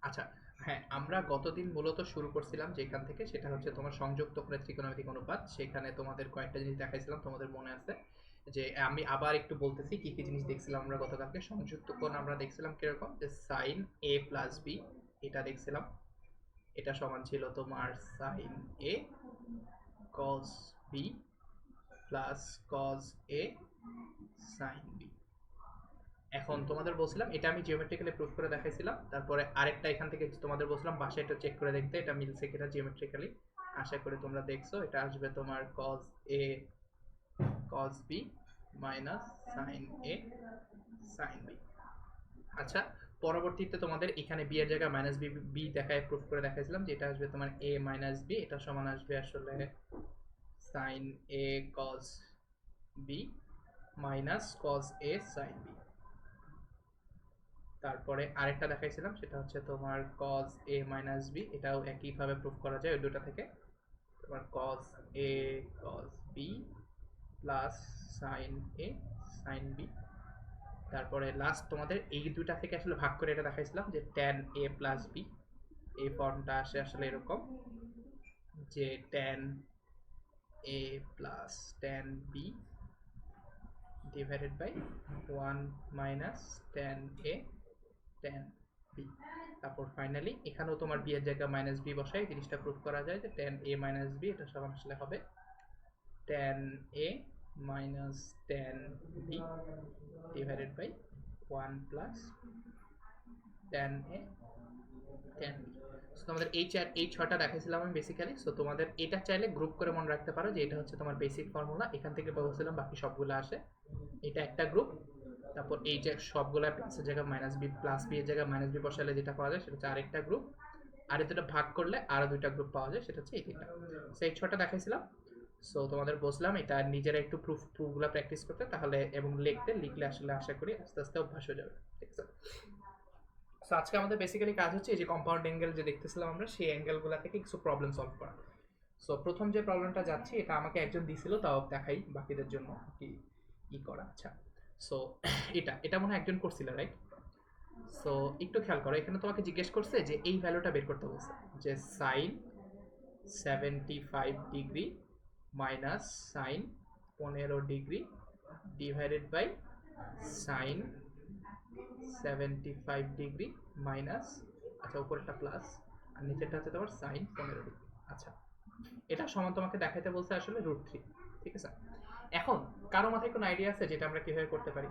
আচ্ছা, হ্যাঁ, আমরা গতদিন মূলত শুরু করছিলাম যেখান থেকে, সেটা হচ্ছে তোমার সংযুক্ত কোণের ত্রিকোণমিতিক অনুপাত। সেখানে তোমাদের কয়েকটা জিনিস দেখাইছিলাম, তোমাদের মনে আছে? যে আমি আবার একটু বলতেছি কি কি জিনিস দেখছিলাম আমরা গতকালকে। সংযুক্ত কোণ আমরা দেখছিলাম কিরকম, যে সাইন এ প্লাস বি, এটা দেখছিলাম। এটা সমান ছিল তোমার sine A cos B plus cos A sine B. এখন তোমাদের বলছিলাম এটা আমি জিওমেট্রিক্যালি প্রুফ করে দেখাইছিলাম। তারপরে আরেকটা এখান থেকে তোমাদের বলছিলাম বাসায় এটা চেক করে দেখতে, এটা মিলছে কিনা জিওমেট্রিক্যালি। আশা করি তোমরা দেখছো। এটা আসবে তোমার cos a cos b minus sin a sin b। আচ্ছা, পরবর্তীতে তোমাদের এখানে বি এর জায়গায় মাইনাস বি বি দেখায় প্রুফ করে দেখাইছিলাম যে এটা আসবে তোমার a মাইনাস b, এটা সমান আসবে আসলে sin a cos b minus cos a sin b। তারপরে আরেকটা দেখাইছিলাম সেটা হচ্ছে তোমার cos a minus b, এটাও একইভাবে প্রুফ করা যায় ওই দুটা থেকে। তোমার cos a cos b plus sin a sin b। তারপরে লাস্ট তোমাদের এই দুটা থেকে আসলে ভাগ করে এটা দেখাইছিলাম যে tan a plus b, এই ফর্মটা আসে আসলে এরকম যে tan a plus tan b divided by 1 minus tan a tan b। তারপর ফাইনালি এখানেও তোমার বি এর জায়গায় মাইনাস বি বসাই জিনিসটা প্রুফ করা যায় যে tan a minus b, এটা সমান আসলে হবে tan a minus tan b divided by 1 plus tan a tan b। So তোমাদের এই ছয়টা দেখাইছিলাম আমি বেসিক্যালি। সো তোমাদের এটা চাইলে গ্রুপ করে মনে রাখতে পারো যে এটা হচ্ছে তোমার বেসিক ফর্মুলা, এখান থেকে বলছিলাম বাকি সবগুলো আসে। এটা একটা গ্রুপ। তারপর এই যে সবগুলা প্লাসের জায়গায় মাইনাস বি, প্লাস বি এর জায়গায় মাইনাস বি বসালে যেটা পাওয়া যায় সেটা হচ্ছে আরেকটা গ্রুপ। আর এটা ভাগ করলে আরো দুইটা গ্রুপ পাওয়া যায়, সেটা হচ্ছে এই তিনটা। সেই ছটা দেখাইছিলাম। সো তোমাদের বলছিলাম এটা নিজেরা একটু প্রুফগুলো প্র্যাকটিস করতে, তাহলে এবং লিখলে আসলে আশা করি আস্তে আস্তে অভ্যাস হয়ে যাবে। ঠিক আছে। সো আজকে আমাদের বেসিক্যালি কাজ হচ্ছে এই যে কম্পাউন্ড অ্যাঙ্গেল যে দেখতেছিলাম আমরা, সেই অ্যাঙ্গেলগুলো থেকে কিছু প্রবলেম সলভ করা। সো প্রথম যে প্রবলেমটা যাচ্ছে এটা আমাকে একজন দিছিল, তাও দেখাই বাকিদের জন্য কি কি করা। আচ্ছা, সো এটা এটা মনে হয় একজন করছিল, রাইট? সো একটু খেয়াল করো, এখানে তোমাকে জিজ্ঞেস করছে যে এই ভ্যালুটা বের করতে বলছে যে sine 75 degree minus sine 15 degree divided by sine 75 degree minus, আচ্ছা উপরেরটা প্লাস আর নিচেরটা হচ্ছে তোমার সাইন 15 ডিগ্রি। আচ্ছা, এটা সমান তোমাকে দেখাইতে বলছে আসলে √3। ঠিক আছে। এখন কারো মাথায় কোনো আইডিয়া আছে যেটা আমরা কিভাবে করতে পারি?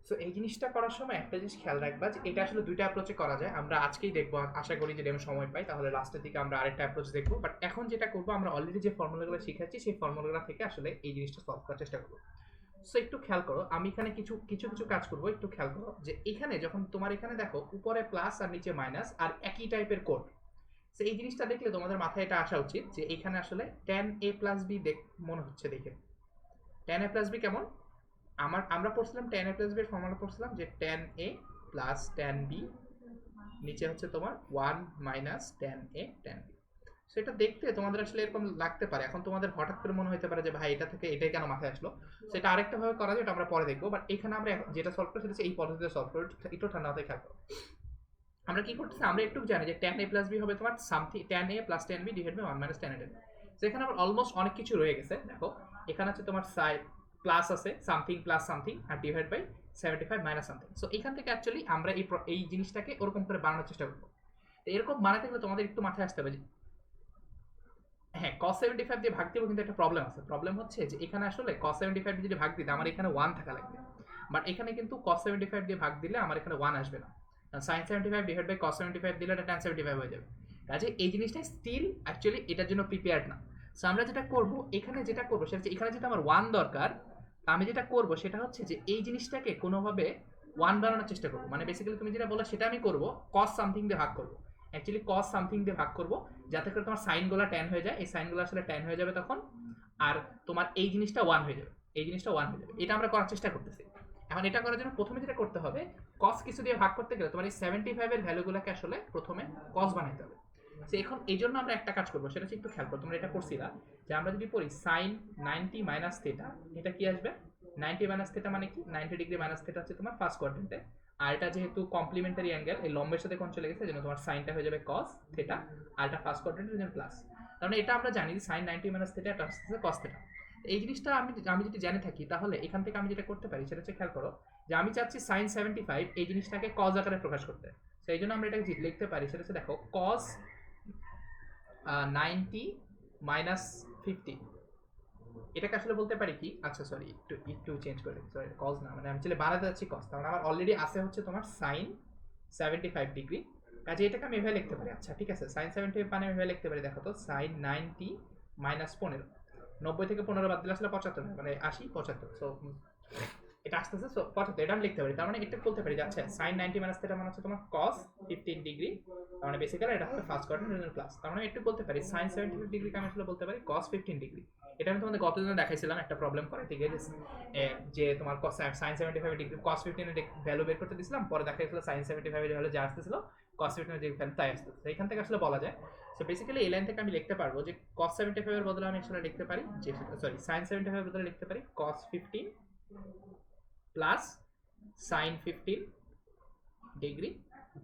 সো এই জিনিসটা করার সময় একটা জিনিস খেয়াল রাখবা যে এটা আসলে দুইটা অ্যাপ্রোচে করা যায়। আমরা আজকেই দেখবো, আশা করি যদি আমি সময় পাই তাহলে লাস্টের দিকে আমরা আরেকটা অ্যাপ্রোচ দেখবো। বাট এখন যেটা করবো, আমরা অলরেডি যে ফর্মুলাগুলো শিখাচ্ছি সেই ফর্মুলাগুলো থেকে আসলে এই জিনিসটা সলভ করার চেষ্টা করবো। সো একটু খেয়াল করো, আমি এখানে কিছু কিছু কিছু কাজ করবো। একটু খেয়াল করো যে এখানে যখন তোমার এখানে দেখো উপরে প্লাস আর নিচে মাইনাস আর একই টাইপের কোড। সো এই জিনিসটা দেখলে তোমাদের মাথায় এটা আসা উচিত যে এখানে আসলে tan a প্লাস বি মনে হচ্ছে দেখে। tan a প্লাস বি কেমন? আমরা পড়ছিলাম tan a প্লাস বি এর ফর্মুলা পড়ছিলাম যে tan a plus tan b, নিচে হচ্ছে তোমার 1 minus tan a tan b। সেটা দেখতে তোমাদের আসলে এরকম লাগতে পারে। এখন তোমাদের হঠাৎ করে মনে হতে পারে যে ভাই এটা থেকে এটাই কেন মাথায় আসলো। সেটা আরেকটা ভাবে করা যায়, এটা আমরা পরে দেখবো। বাট এখানে আমরা যেটা সলভ করি সেটা হচ্ছে এই পদ্ধতিতে সলভ করি। একটু ঠান্ডা মাথায় খেয়াল করো। আমরা কি করতেছি, আমরা একটু জানি যে tan a প্লাস b হবে তোমার something tan a plus tan b divide by 1 minus tan a tan b। সেখানে আমার অলমোস্ট অনেক কিছু রয়ে গেছে। দেখো এখানে আছে তোমার সাইড প্লাস আছে সামথিং প্লাস সামথিং আর divide by 75 minus something. So এখান থেকে অ্যাকচুয়ালি আমরা এই জিনিসটাকে ওরকম করে বানানোর চেষ্টা করবো। এরকম বানাতে গেলে তোমাদের একটু মাথায় আসতে হবে যে হ্যাঁ cos 75 দিয়ে ভাগ দিব, কিন্তু একটা প্রবলেম আছে। প্রবলেম হচ্ছে যে এখানে আসলে cos 75 দিয়ে যদি ভাগ দিতে আমার এখানে 1 থাকা লাগবে। বাট এখানে কিন্তু cos 75 দিয়ে ভাগ দিলে আমার এখানে 1 আসবে না। sin 75 ডিভাইড বাই cos 75 দিলে এটা tan 75 হয়ে যাবে। কাজে এই জিনিসটা স্টিল অ্যাকচুয়ালি এটার জন্য প্রিপেয়ার্ড না। সো আমরা যেটা করব, এখানে যেটা করব সেটা হচ্ছে এখানে যেটা আমার 1 দরকার, আমি যেটা করব সেটা হচ্ছে যে এই জিনিসটাকে কোনোভাবে 1 বানানোর চেষ্টা করব। মানে বেসিক্যালি তুমি যেটা বলো সেটা আমি করব, cos সামথিং দিয়ে ভাগ করব। অ্যাকচুয়ালি cos সামথিং দিয়ে ভাগ করব যাতে করে তোমার সাইনগুলো ট্যান হয়ে যায়। এই সাইনগুলো আসলে ট্যান হয়ে যাবে তখন, আর তোমার এই জিনিসটা 1 হয়ে যাবে। এই জিনিসটা 1 হয়ে যাবে। এটা আমরা করার চেষ্টা করতেছি। এখন এটা করার জন্য প্রথমে যেটা করতে হবে, cos কিছু দিয়ে ভাগ করতে গেলে তোমার এই 75 এর ভ্যালুগুলোকে আসলে প্রথমে cos বানাইতে হবে। সো এখন এই জন্য আমরা একটা কাজ করবো, সেটা হচ্ছে একটু খেয়াল করো। তোমরা এটা করছিলা যে আমরা যদি পড়ি sin 90 মাইনাস থিটা, এটা কি আসবে? 90 মাইনাস থিটা মানে কি, 90 ডিগ্রি মাইনাস থিটা হচ্ছে তোমার ফার্স্ট কোয়াড্রেন্টে, আর এটা যেহেতু কমপ্লিমেন্টারি অ্যাঙ্গেল, এই লম্বের সাথে কোণ চলে গেছে, যেন তোমার সাইনটা হয়ে যাবে কস থিটা, আর এটা ফার্স্ট কোয়াড্রেন্টের জন্য প্লাস। কারণ এটা আমরা জানি যে সাইন 90 মাইনাস থিটা এটা হচ্ছে কস থিটা। এই জিনিসটা আমি যদি জেনে থাকি, তাহলে এখান থেকে আমি যেটা করতে পারি সেটা হচ্ছে, খেয়াল করো যে আমি চাচ্ছি সাইন 75 এই জিনিসটাকে কজ আকারে প্রকাশ করতে। সেই জন্য আমরা এটাকে লিখতে পারি, সেটা হচ্ছে দেখো কস 90 মাইনাস 50, এটাকে আসলে বলতে পারি কি, আচ্ছা সরি একটু চেঞ্জ করে দিই, সরি কজ না, মানে আমি চলে বানাতে যাচ্ছি কজ, তার মানে আমার অলরেডি আছে হচ্ছে তোমার সাইন 75 ডিগ্রি, কাজে এটাকে আমি এভাবে লিখতে পারি। আচ্ছা ঠিক আছে, সাইন 75 মানে এভাবে লিখতে পারি, দেখো তো সাইন 90 মাইনাস 15, 90 থেকে 15 বাদ দিলে আসলে 75, মানে 80 75, সো এটা আসতেছে 75, এটা আমি লিখতে পারি। তার মানে এটা বলতে পারি যে আচ্ছা সাইন 90 মাইনাস থিটা মানে হচ্ছে তোমার cos 15 ডিগ্রি, তার মানে বেসিক্যালি এটা হবে ফার্স্ট কোয়াড্রেন্ট প্লাস। তার মানে একটু বলতে পারি সাইন 75 ডিগ্রি কে আমি আসলে বলতে পারি cos 15 ডিগ্রি। এটা আমি তোমাদের গত দিনে দেখাইছিলাম একটা প্রবলেম করে, ঠিক আছে, যে তোমার সাইন 75 ডিগ্রি cos 15 এর ভ্যালু বের করতে দিয়েছিলাম, পরে দেখা গেছিল সাইন 75 এর ভ্যালু যা আসতেছিল cos 15 এর যে ভ্যালু তাই আসতেছে। এখান থেকে আসলে বলা যায়, সো বেসিক্যালি এই লাইন থেকে আমি লিখতে পারবো যে cos 75 এর বদলে আমি আসলে লিখতে পারি যে, সরি সাইন 75 এর বদলে লিখতে পারি cos 15 plus sine 15 degree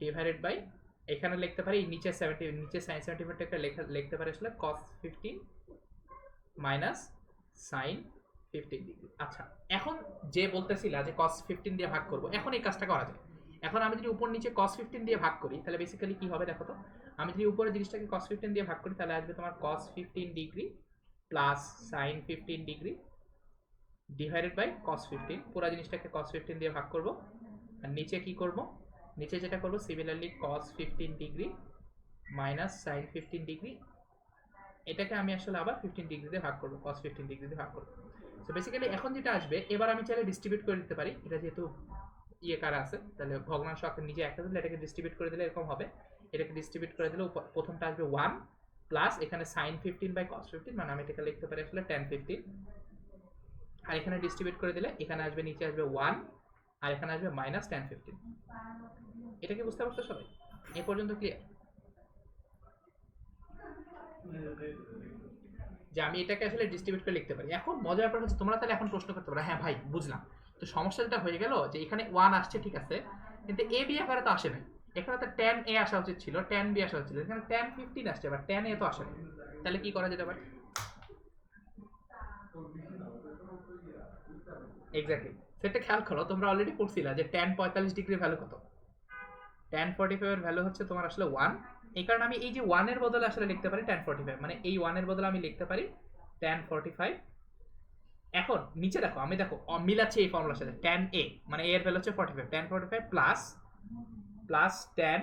divided by, এখানে লিখতে পারি নিচে 70, নিচে সাইন 75 টাকে লিখতে পারি আসলে cos 15 মাইনাস সাইন 15 ডিগ্রি। আচ্ছা এখন যে বলতেছিলা যে cos 15 দিয়ে ভাগ করব, এখন এই কাজটা করা যায়। এখন আমি যদি উপর নিচে cos 15 দিয়ে ভাগ করি, তাহলে বেসিক্যালি কি হবে দেখো তো, আমি যদি উপরের জিনিসটাকে cos 15 দিয়ে ভাগ করি, তাহলে আসবে তোমার cos 15 degree plus sine 15 degree divided by cos 15, পুরো জিনিসটাকে cos 15 দিয়ে ভাগ করব, আর নিচে কি করব, নিচে যেটা করব similarly cos 15 degree minus sine 15 degree, এটাকে আমি আসলে আবার 15 ডিগ্রি দিয়ে ভাগ করব, cos 15 ডিগ্রি দিয়ে ভাগ করব। সো বেসিক্যালি এখন যেটা আসবে, এবার আমি চাইলে ডিস্ট্রিবিউট করে দিতে পারি, এটা যেহেতু ইয়ে কারা আছে, তাহলে ভগ্নাংশ আকারে নিচে একটা দিলে এটাকে ডিস্ট্রিবিউট করে দিলে এরকম হবে, এটাকে ডিস্ট্রিবিউট করে দিলে প্রথমটা আসবে 1 প্লাস এখানে সাইন 15 বাই cos 15, মানে আমি এটাকে লিখতে পারি আসলে tan 15, আর এখানে ডিস্ট্রিবিউট করে দিলে এখানে আসবে, নিচে আসবে 1 আর এখানে আসবে মাইনাস tan 15। এটা কি বুঝতে পারছো সবাই? এই পর্যন্ত ক্লিয়ার? যে আমি এটাকে আসলে ডিস্ট্রিবিউট করে লিখতে পারি। এখন মজার ব্যাপার হচ্ছে, তোমরা তাহলে এখন প্রশ্ন করতে পারো, হ্যাঁ ভাই বুঝলাম, তো সমস্যা যেটা হয়ে গেল যে এখানে 1 আসছে ঠিক আছে, কিন্তু এ বি আকারে তো আসে নাই, এখানে তো tan a আসা উচিত ছিল, tan b আসা উচিত ছিল, এখানে tan 15 আসছে, আবার tan a তো আসে নাই, তাহলে কি করা যেতে পারে? এক্স্যাক্টলি, সেটা খেয়াল করো, তোমরা অলরেডি পড়ছিলা যে tan 45 ডিগ্রির ভ্যালু কত, tan 45 এর ভ্যালু হচ্ছে তোমার আসলে 1, এই কারণে আমি এই যে 1 এর বদলে আসলে লিখতে পারি tan 45, মানে এই 1 এর বদলে আমি লিখতে পারি tan 45। এখন নিচে দেখো, আমি দেখো মিলাচ্ছি এই ফর্মুলার সাথে, tan a মানে a এর ভ্যালু হচ্ছে 45, tan 45 plus plus tan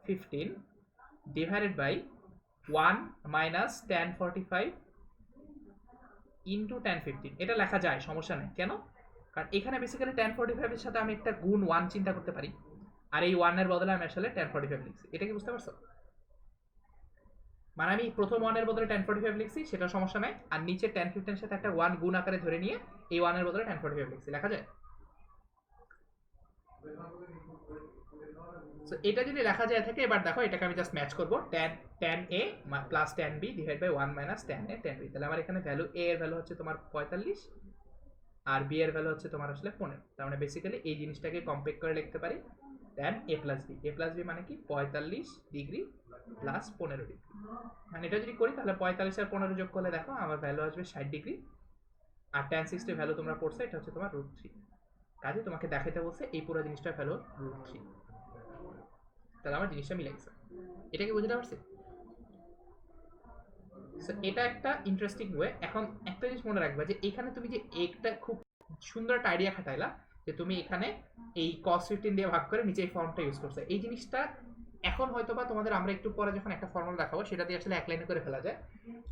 15 divided by 1 minus tan 45 into tan 15, এটা লেখা যায়, সমস্যা নেই। কেন? কারণ এখানে বেসিক্যালি tan 45 এর সাথে আমি একটা গুণ 1 চিন্তা করতে পারি, আর এই 1 এর বদলে আমি আসলে tan 45 লিখছি। এটা কি বুঝতে পারছো? মানে আমি প্রথম 1 এর বদলে tan 45 লিখছি, সেটা সমস্যা নাই, আর নিচে tan 15 এর সাথে একটা 1 গুণ আকারে ধরে নিয়ে এই 1 এর বদলে tan 45 লিখছি, লেখা যায়? সো এটা যদি লেখা যায় থাকে, এবার দেখো এটাকে আমি জাস্ট ম্যাচ করব, tan a plus tan b divide by 1 minus tan a tan b, তাহলে আমার এখানে ভ্যালু a এর ভ্যালু হচ্ছে তোমার 45 আর b এর ভ্যালু হচ্ছে তোমার আসলে 15, তার মানে বেসিক্যালি এই জিনিসটাকে কম্পেয়ার করে লিখতে পারি tan a plus b, a plus b মানে কি 45 ডিগ্রি প্লাস 15 ডিগ্রি, মানে এটা যদি করি তাহলে 45 আর 15 যোগ করলে দেখো আমার ভ্যালু আসবে 60 ডিগ্রি, আর tan 60 এর ভ্যালু তোমরা পড়ছো, এটা হচ্ছে তোমার √3, কাজে তোমাকে দেখাইতে বলছে এই পুরো জিনিসটার ভ্যালু √3, তাহলে আমার জিনিসটা মিলে গেছে। এটা কি বুঝতে পারছি? এটা একটা ইন্টারেস্টিং ওয়ে। এখন একটা জিনিস মনে রাখবা যে এখানে তুমি যে একটা খুব সুন্দর একটা আইডিয়া খাটাইলা, যে তুমি এখানে এই cos 15 দিয়ে ভাগ করে নিচে এই ফর্মটা ইউজ করছো, এই জিনিসটা এখন হয়তো বা তোমাদের আমরা একটু পরে যখন একটা ফর্মুলা দেখাবো সেটা দিয়ে আসলে এক লাইনে করে ফেলা যায়,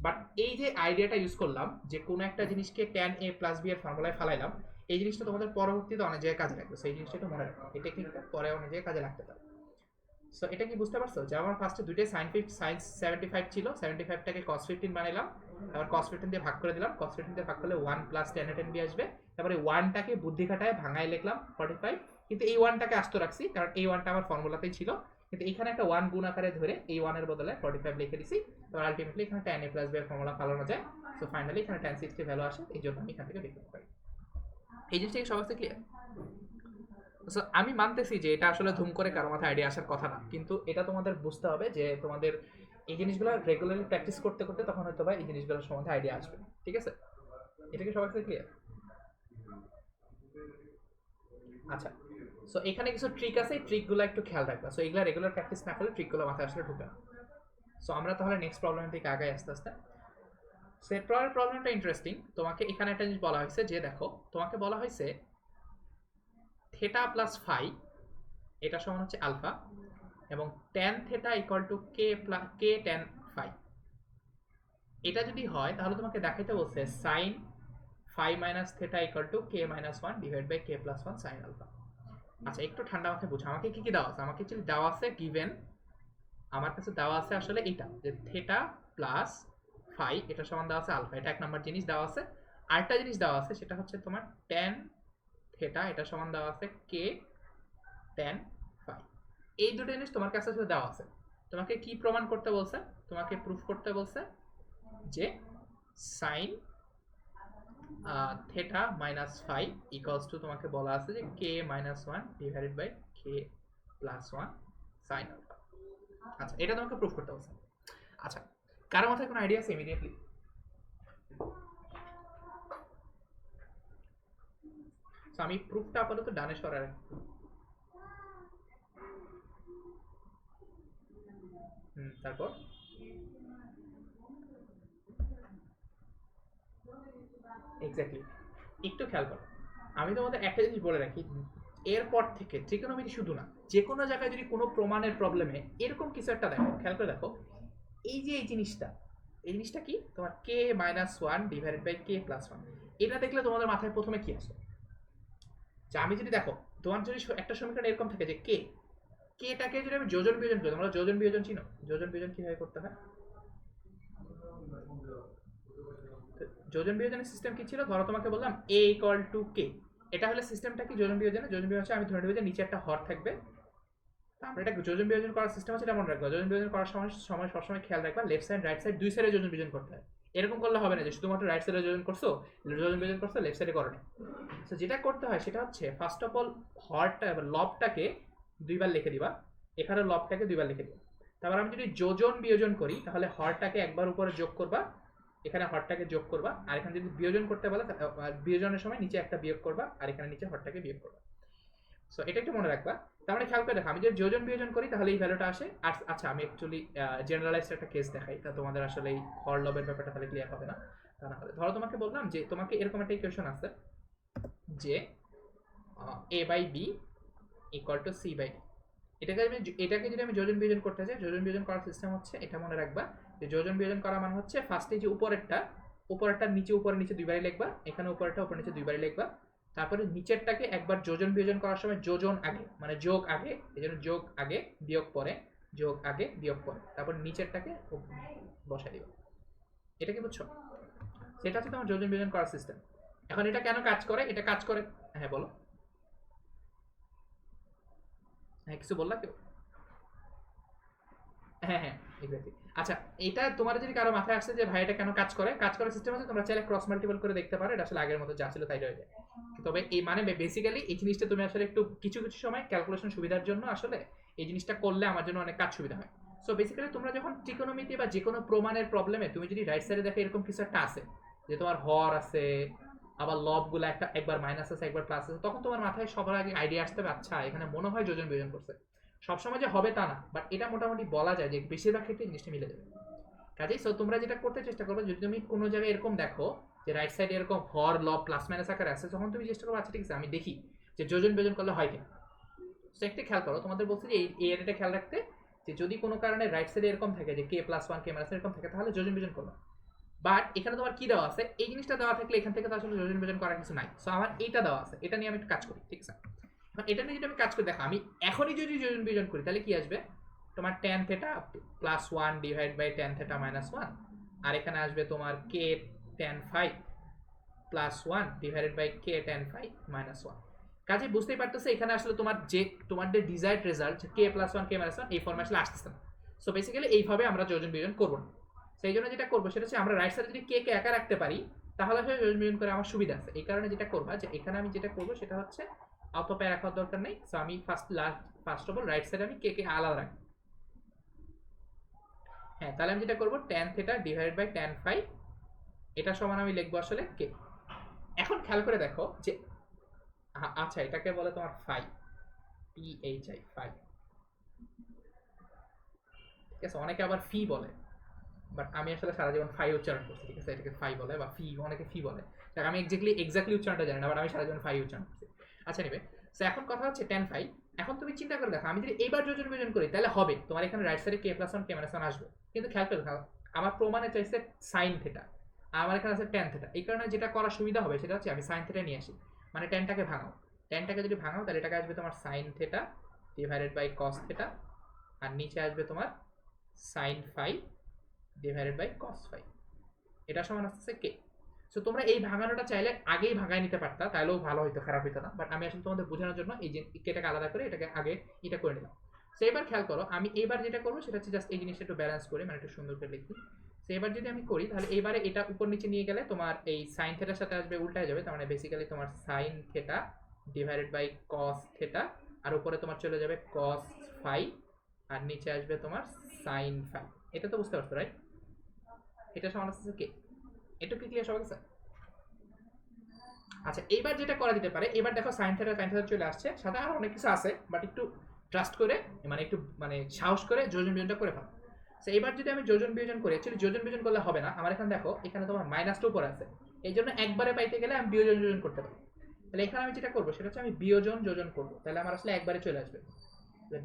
বাট এই যে আইডিয়াটা ইউজ করলাম যে কোনো একটা জিনিসকে tan a প্লাস b এর ফর্মুলায় ফেলাইলাম, এই জিনিসটা তোমাদের পরবর্তীতে অনেক জায়গায় কাজে লাগবে, সেই জিনিসটা একটু মনে রাখো, এই টেকনিকটা পরে অনেক জায়গায় কাজে লাগতে পারে। সো এটা কি বুঝতে পারছো যে আমার ফার্স্টে দুইটাই সাইন 75 ছিল, 75টাকে cos 15 বানাইলাম, তারপর cos 15 দিয়ে ভাগ করে দিলাম, cos 15 দিয়ে ভাগ করলে 1 plus tan a tan b আসবে, তারপরে 1টাকে বুদ্ধি খাটায় ভাঙায় লিখলাম 45, কিন্তু এই 1টাকে আস্ত রাখছি কারণ এই 1টা আমার ফর্মুলাতেই ছিল, কিন্তু এখানে একটা 1 গুণ আকারে ধরে এই 1 এর বদলে 45 লিখে দিছি, তারপর আলটিমেটলি এখানে tan a প্লাস b এর ফর্মুলা ফেলানো যায়। সো ফাইনালি এখানে tan 60 ভ্যালু আসে, এই জন্য আমি এখান থেকে লিখতে পারি। এই জিনিসটা কি সবার কাছে ক্লিয়ার? সো আমি মানতেছি যে এটা আসলে ধুম করে কারো মাথায় আইডিয়া আসার কথা না, কিন্তু এটা তোমাদের বুঝতে হবে যে তোমাদের এই জিনিসগুলো রেগুলারলি প্র্যাকটিস করতে করতে তখন হয়তো বা এই জিনিসগুলোর সম্বন্ধে আইডিয়া আসবে। ঠিক আছে, এটা কি সবার কাছে ক্লিয়ার? আচ্ছা, সো এখানে কিছু ট্রিক আছে, এই ট্রিকগুলো একটু খেয়াল রাখবা। সো এগুলো রেগুলার প্র্যাকটিস না করলে ট্রিকগুলো মাথায় আসলে ঢুকে না। সো আমরা তাহলে নেক্সট প্রবলেম থেকে আগে আস্তে আস্তে। সেট প্রবলেমটা ইন্টারেস্টিং। তোমাকে এখানে একটা জিনিস বলা হয়েছে যে দেখো, তোমাকে বলা হয়েছে থেটা প্লাস ফাই এটা সমান হচ্ছে আলফা, এবং tan theta equal to k tan phi. এটা যদি হয় তাহলে তোমাকে দেখাইতে বলছে sine phi minus theta equal to k minus one divide by K plus one sine alpha. আচ্ছা, একটু ঠান্ডা মাথায় বুঝো আমাকে কি কি দেওয়া আছে। আমাকে অ্যাকচুয়ালি দেওয়া আছে গিভেন, আমার কাছে দেওয়া আছে আসলে এটা যে থেটা প্লাস ফাই এটা সমান দেওয়া আছে আলফা, এটা এক নম্বর জিনিস দেওয়া আছে। আরেকটা জিনিস দেওয়া আছে সেটা হচ্ছে তোমার ট্যান থেটা এটা সমান দেওয়া আছে কে ট্যান ফাই। এই দুটো জিনিস তোমার কাছে দেওয়া আছে। তোমাকে কি প্রমাণ করতে বলছে? তোমাকে প্রুফ করতে বলছে যে sine theta minus phi equals to, তোমাকে বলা আছে যে K minus one divided by K plus one sine alpha. আচ্ছা, এটা তোমাকে প্রুফ করতে বলছে। আচ্ছা, কারো মাথায় কোনো আইডিয়া আছে ইমিডিয়েটলি? আমি প্রুফটা আপাতত ডানে সরাই। তারপর এক্স্যাক্টলি একটু খেয়াল করো, আমি তোমাদের একটা জিনিস বলে রাখি, এরপর থেকে ট্রিগোনোমেট্রি শুধু না, যে কোনো জায়গায় যদি কোনো প্রমাণের প্রবলেমে এরকম কিছু একটা দেখো, খেয়াল করে দেখো, এই যে এই জিনিসটা কি তোমার কে minus one divided by K plus one, এটা দেখলে তোমাদের মাথায় প্রথমে কি আসে? যে আমি যদি দেখো, তোমার যদি একটা সমীকরণ এরকম থাকে যে কেটাকে যদি আমি যোজন বিয়োজন করি, তোমরা যোজন বিয়োজন চিনো? যোজন বিয়োজন কিভাবে করতে হয়? যোজন বিয়োজনের সিস্টেম কি ছিল? ধরো তোমাকে বললাম a ইকুয়াল টু কে, এটা হলে সিস্টেমটা কি যোজন বিয়োজনে? যোজন বিয়োজন আমি ধরে নেব যে নিচে একটা হর থাকবে, তারপরে এটা যোজন বিয়োজন করার সিস্টেম আছে, এটা মনে রাখবা। যোজন বিয়োজন করার সময় সবসময় খেয়াল রাখবা লেফট সাইড রাইট সাইড দুই সাইডে যোজন বিয়োজন করতে হয়। এরকম করলে হবে না যে শুধুমাত্র রাইট সাইডে যোজন করছো লেফট সাইডে করো না। সো যেটা করতে হয় সেটা হচ্ছে ফার্স্ট অফ অল হরটা এবার লবটাকে দুইবার লিখে দিবা, এখানে লবটাকে দুইবার লিখে দিবা। তারপর আমি যদি যোজন বিয়োজন করি তাহলে হরটাকে একবার উপরে যোগ করবা, এখানে হরটাকে যোগ করবা, আর এখানে যদি বিয়োজন করতে বলে বিয়োজনের সময় নিচে একটা বিয়োগ করবা, আর এখানে নিচে হরটাকে বিয়োগ করবা। সো এটা একটু মনে রাখবা। তার মানে খেয়াল করে দেখো, আমি যদি যোজন বিয়োজন করি তাহলে এই ভ্যালুটা আসে। আর আচ্ছা, আমি অ্যাকচুয়ালি জেনারেলাইজড একটা কেস দেখাই, তা তোমাদের আসলে এই হর লবের ব্যাপারটা তাহলে ক্লিয়ার হবে না। তা না হলে ধরো তোমাকে বললাম যে তোমাকে এরকম একটা ইকুয়েশন আছে যে a by b equal to c by d. এটাকে যদি আমি যোজন বিয়োজন করতে চাই, যোজন বিয়োজন করার সিস্টেম হচ্ছে এটা মনে রাখবা যে যোজন বিয়োজন করা মানে হচ্ছে ফার্স্টে যে উপরেরটা নিচে উপরে নিচে দুইবারই লিখবা, এখানে উপরেরটা উপরে নিচে দুইবারই লিখবা, তারপরে নিচেরটাকে একবার যোজন বিয়োজন করার সময় যোজন আগে মানে যোগ আগে, এই জন্য যোগ আগে বিয়োগ পরে, যোগ আগে বিয়োগ পরে, তারপর নিচেরটাকে বসাই দিবা। এটা কি বুঝছো? সেটা হচ্ছে তোমার যোজন বিয়োজন করার সিস্টেম। এখন এটা কেন কাজ করে? এটা কাজ করে, হ্যাঁ বলো, হ্যাঁ কিছু বললা কেউ? হ্যাঁ হ্যাঁ এক্স্যাক্টলি। আচ্ছা, এটা তোমার যদি কারো মাথায় আসছে যে ভাই এটা কেন কাজ করার সিস্টেম আছে, তোমরা চাইলে ক্রস মাল্টিপল করে দেখতে পারো, এটা আসলে আগের মতো যা ছিল তাই রয়ে যায়। তবে এই মানে বেসিক্যালি এই জিনিসটা তুমি আসলে একটু কিছু কিছু সময় ক্যালকুলেশন সুবিধার জন্য আসলে এই জিনিসটা করলে আমার জন্য অনেক কাজ সুবিধা হয়। সো বেসিক্যালি তোমরা যখন ট্রিকোনোমিতি বা যে কোনো প্রমাণের প্রবলেমে তুমি যদি রাইট সাইডে দেখো এরকম কিছু একটা আছে যে তোমার হর আছে, আবার লবগুলো একবার মাইনাস আছে একবার প্লাস আছে, তখন তোমার মাথায় সবার আগে আইডিয়া আসতে হবে আচ্ছা এখানে মনে হয় যোজন বিয়োজন করছে। সবসময় যে হবে তা না, বাট এটা মোটামুটি বলা যায় যে বেশিরভাগ ক্ষেত্রে জিনিসটা মিলে যাবে। কাজেই সো তোমরা যেটা করতে চেষ্টা করবে, যদি তুমি কোনো জায়গায় এরকম দেখো যে রাইট সাইডে এরকম হর লব প্লাস মাইনাস আকারে আছে, তখন তুমি চেষ্টা করো আচ্ছা ঠিক আছে আমি দেখি যে যোজন বিয়োজন করলে হয় কিনা। সো একটা খেয়াল করো, তোমাদের বলছি যে এই এরিয়াটা খেয়াল রাখতে যে যদি কোনো কারণে রাইট সাইডে এরকম থাকে যে কে প্লাস ওয়ান কে মাইনাস এরকম থাকে তাহলে যোজন বিয়োজন করবে। বাট এখানে তোমার কি দেওয়া আছে, এই জিনিসটা দেওয়া থাকলে এখান থেকে তো আসলে যোজন বিয়োজন করার কিছু নাই। সো আমার এইটা দেওয়া আছে, এটা নিয়ে আমি একটু কাজ করি, ঠিক আছে? এটা নিয়ে যদি আমি কাজ করি, দেখো আমি এখনই যদি যোজন বিয়োজন করি তাহলে কি আসবে, তোমার tan theta plus one divide by tan theta minus one, আর এখানে আসবে তোমার k tan five plus one divided by k tan five minus one. কাজে বুঝতেই পারতেছে এখানে আসলে তোমাদের desired result k plus one k minus one এই ফর্মে আসলে আসতেছে না। সো বেসিক্যালি এইভাবে আমরা যোজন বিয়োজন করবো না। সেই জন্য যেটা করবো সেটা হচ্ছে আমরা রাইট সাইডে যদি কে কে একা রাখতে পারি তাহলে আসলে যোজন বিয়োজন করে আমার সুবিধা আছে। এই কারণে যেটা করবা যে এখানে আমি যেটা করবো সেটা হচ্ছে অত প্যারা রাখার দরকার নেই। সো আমি ফার্স্ট অফ অল রাইট সাইডে আমি কে কে আলাদা রাখবো। হ্যাঁ, তাহলে আমি যেটা করবো tan theta divided by tan phi, এটা সমান আমি লিখবো আসলে কে। এখন খেয়াল করে দেখো যে আচ্ছা এটাকে বলে তোমার ফাই, PHI ফাই, ঠিক আছে। অনেকে আবার ফি বলে, বাট আমি আসলে সারা জীবন ফাই উচ্চারণ করছি, ঠিক আছে। এটাকে ফাই বলে বা ফি, অনেকে ফি বলে। দেখ আমি এক্স্যাক্টলি উচ্চারণটা জানি না, বাট আমি সারা জীবন ফাই উচ্চারণ করছি। আচ্ছা নেবে। সো এখন কথা হচ্ছে tan ফাই। এখন তুমি চিন্তা করে দেখো, আমি যদি এইবার যোজন বিয়োজন করি তাহলে হবে তোমার এখানে রাইট সাইডে কে plus one k minus one আসবে। কিন্তু খেয়াল করে দেখো, আমার প্রমাণে চাইছে সাইন থিটা, আর আমার এখানে আছে tan থিটা। এই কারণে যেটা করার সুবিধা হবে সেটা হচ্ছে আমি সাইন থিটা নিয়ে আসি, মানে ট্যানটাকে ভাঙাও। ট্যানটাকে যদি ভাঙাও তাহলে এটাকে আসবে তোমার sine theta divided by cos theta, আর নিচে আসবে তোমার sine phi divided by cos phi, এটা সমান আসছে কে। সো তোমরা এই ভাঙানোটা চাইলে আগেই ভাঙায় নিতে পারতা, তাহলেও ভালো হইতো, খারাপ হইতো না। বাট আমি আসলে তোমাদের বোঝানোর জন্য এই যে কেটাকে আলাদা করে এটাকে আগে এটা করে নিলাম। সো এবার খেয়াল করো, আমি এইবার যেটা করবো সেটা হচ্ছে জাস্ট এই জিনিসটা একটু ব্যালেন্স করে, মানে একটু সুন্দর করে লিখি। সো এবার যদি আমি করি তাহলে এইবারে এটা উপর নিচে নিয়ে গেলে তোমার এই সাইন থেটার সাথে আসবে উল্টায় যাবে, তার মানে বেসিক্যালি তোমার sine theta divided by cos theta, আর উপরে তোমার চলে যাবে কস ফাই, আর নিচে আসবে তোমার সাইন ফাই। এটা তো বুঝতে পারছো রাইট? এটা সমান আসছে কে। এটা কি ক্লিয়ার সবার কাছে? আচ্ছা এইবার যেটা করা যেতে পারে, এবার দেখো সাইন থিটা সাইন থিটা চলে আসছে, সাথে আরো অনেক কিছু আছে, বাট একটু ট্রাস্ট করে, মানে একটু মানে সাহস করে যোজন বিয়োজনটা করে ফেলো। সো এবার যদি আমি যোজন বিয়োজন করি, অ্যাকচুয়ালি যোজন বিয়োজন করলে হবে না, আমার এখানে দেখো এখানে তোমার মাইনাসটা উপরে আছে, এই জন্য একবারে পাইতে গেলে আমি বিয়োজন যোজন করতে পারি। তাহলে এখানে আমি যেটা করবো সেটা হচ্ছে আমি বিয়োজন যোজন করবো, তাহলে আমার আসলে একবারে চলে আসবে,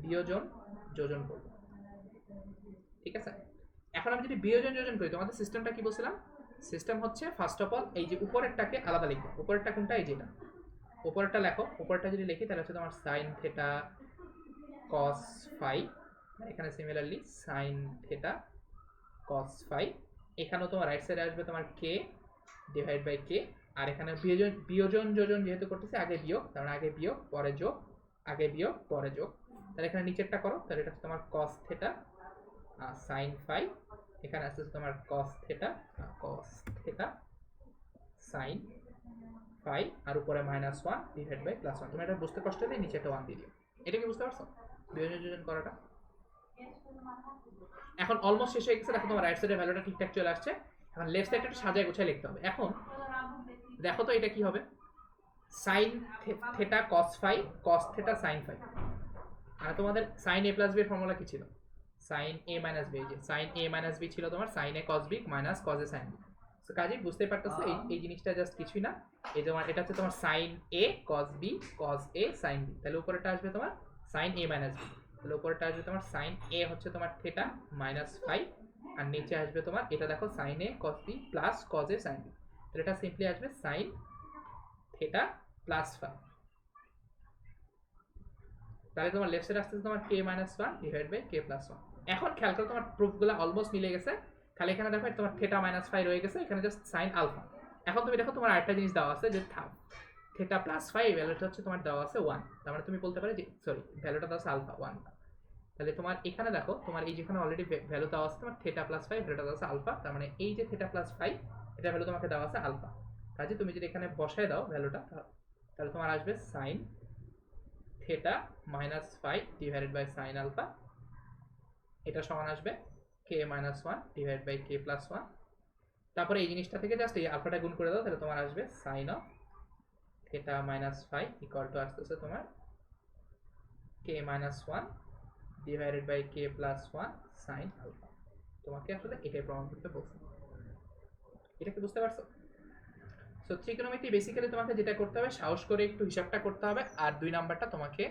বিয়োজন যোজন করবো, ঠিক আছে। এখন আমি যদি বিয়োজন যোজন করি, তোমাদের সিস্টেমটা কি বলছিলাম? সিস্টেম হচ্ছে ফার্স্ট অফ অল এই যে উপরেরটাকে আলাদা লিখবো। উপরেরটা কোনটা? এই যেটা উপরেরটা লেখো। উপরেরটা যদি লিখি তাহলে হচ্ছে তোমার সাইন থেটা কস ফাই, এখানে similarly sine theta cos phi. এখানেও তোমার রাইট সাইডে আসবে তোমার কে ডিভাইড বাই কে, আর এখানে বিয়োজন বিয়োজন যোজন যেহেতু করতেছে আগে বিয়োগ, তার মানে আগে বিয়োগ পরে যোগ, আগে বিয়োগ পরে যোগ। তাহলে এখানে নিচেরটা করো, তাহলে এটা হচ্ছে তোমার কস থেটা সাইন ফাই, এখানে আসছে তোমার কস থেটা সাইন ফাই, আর উপরে minus one divide by plus one. তুমি এটা বুঝতে কষ্ট হলে নিচে একটা ওয়ান দিয়ে দিও। এটা কি বুঝতে পারছো বিয়োজন যোজন করাটা? এখন অলমোস্ট শেষ হয়ে গেছে। দেখো তোমার রাইট সাইডের ভ্যালুটা ঠিকঠাক চলে আসছে। এখন লেফট সাইডটা একটু সাজায় গোছায় লিখতে হবে। এখন দেখো তো এটা কি হবে, sine theta cos phi cos theta sine phi. আর তোমাদের সাইন এ প্লাস বি এর ফর্মুলা কি ছিল? সাইন এ মাইনাস বি। যে সাইন এ মাইনাস বি ছিল তোমার sine A cos B minus cos A sine B. তো কাজেই বুঝতে পারতেছো এই জিনিসটা জাস্ট কিছুই না, এই তোমার এটা হচ্ছে তোমার sine A cos B cos A sine B. তাহলে উপরেটা আসবে তোমার সাইন এ মাইনাস বি, তাহলে উপরেটা আসবে তোমার সাইন এ হচ্ছে তোমার থেটা মাইনাস ফাই, আর নিচে আসবে তোমার এটা দেখো sign A cos B plus cos A sine B. তাহলে এটা সিম্পলি আসবে সাইন থেটা প্লাস ফাই। তাহলে তোমার লেফট সাইড আসতেছে তোমার কে minus one divide by K plus one. এখন খেয়াল করো তোমার প্রুফগুলো অলমোস্ট মিলে গেছে, খালি এখানে দেখো তোমার থেটা মাইনাস ফাই রয়ে গেছে, এখানে জাস্ট সাইন আলফা। এখন তুমি দেখো তোমার আরেকটা জিনিস দেওয়া আছে যে থেটা প্লাস ফাই ভ্যালুটা হচ্ছে তোমার দেওয়া আছে ওয়ান, তার মানে তুমি বলতে পারো যে সরি ভ্যালুটা দেওয়া আছে আলফা ওয়ান। তাহলে তোমার এখানে দেখো তোমার এই যেখানে অলরেডি ভ্যালু দেওয়া আছে তোমার থেটা প্লাস ফাই ভ্যালুটা দেওয়া আছে আলফা, তার মানে এই যে থেটা প্লাস ফাই এটা ভ্যালু তোমাকে দেওয়া আছে আলফা। কাজে তুমি যদি এখানে বসায় দাও ভ্যালুটা, তাহলে তোমার আসবে sine theta minus phi divided by sine alpha, এটা সমান আসবে k minus one divide by K plus one. তারপরে এই জিনিসটা থেকে জাস্ট এই আলফাটা গুণ করে দাও, তাহলে তোমার আসবে sine of theta minus phi equal to আসতেছে তোমার কে minus one divided by K plus one sine alpha. তোমাকে আসলে এটাই প্রমাণ করতে বলছি। এটা কি বুঝতে পারছো? সো ত্রিকোণমিতি বেসিক্যালি তোমাকে যেটা করতে হবে সাহস করে একটু হিসাবটা করতে হবে, আর দুই নাম্বারটা তোমাকে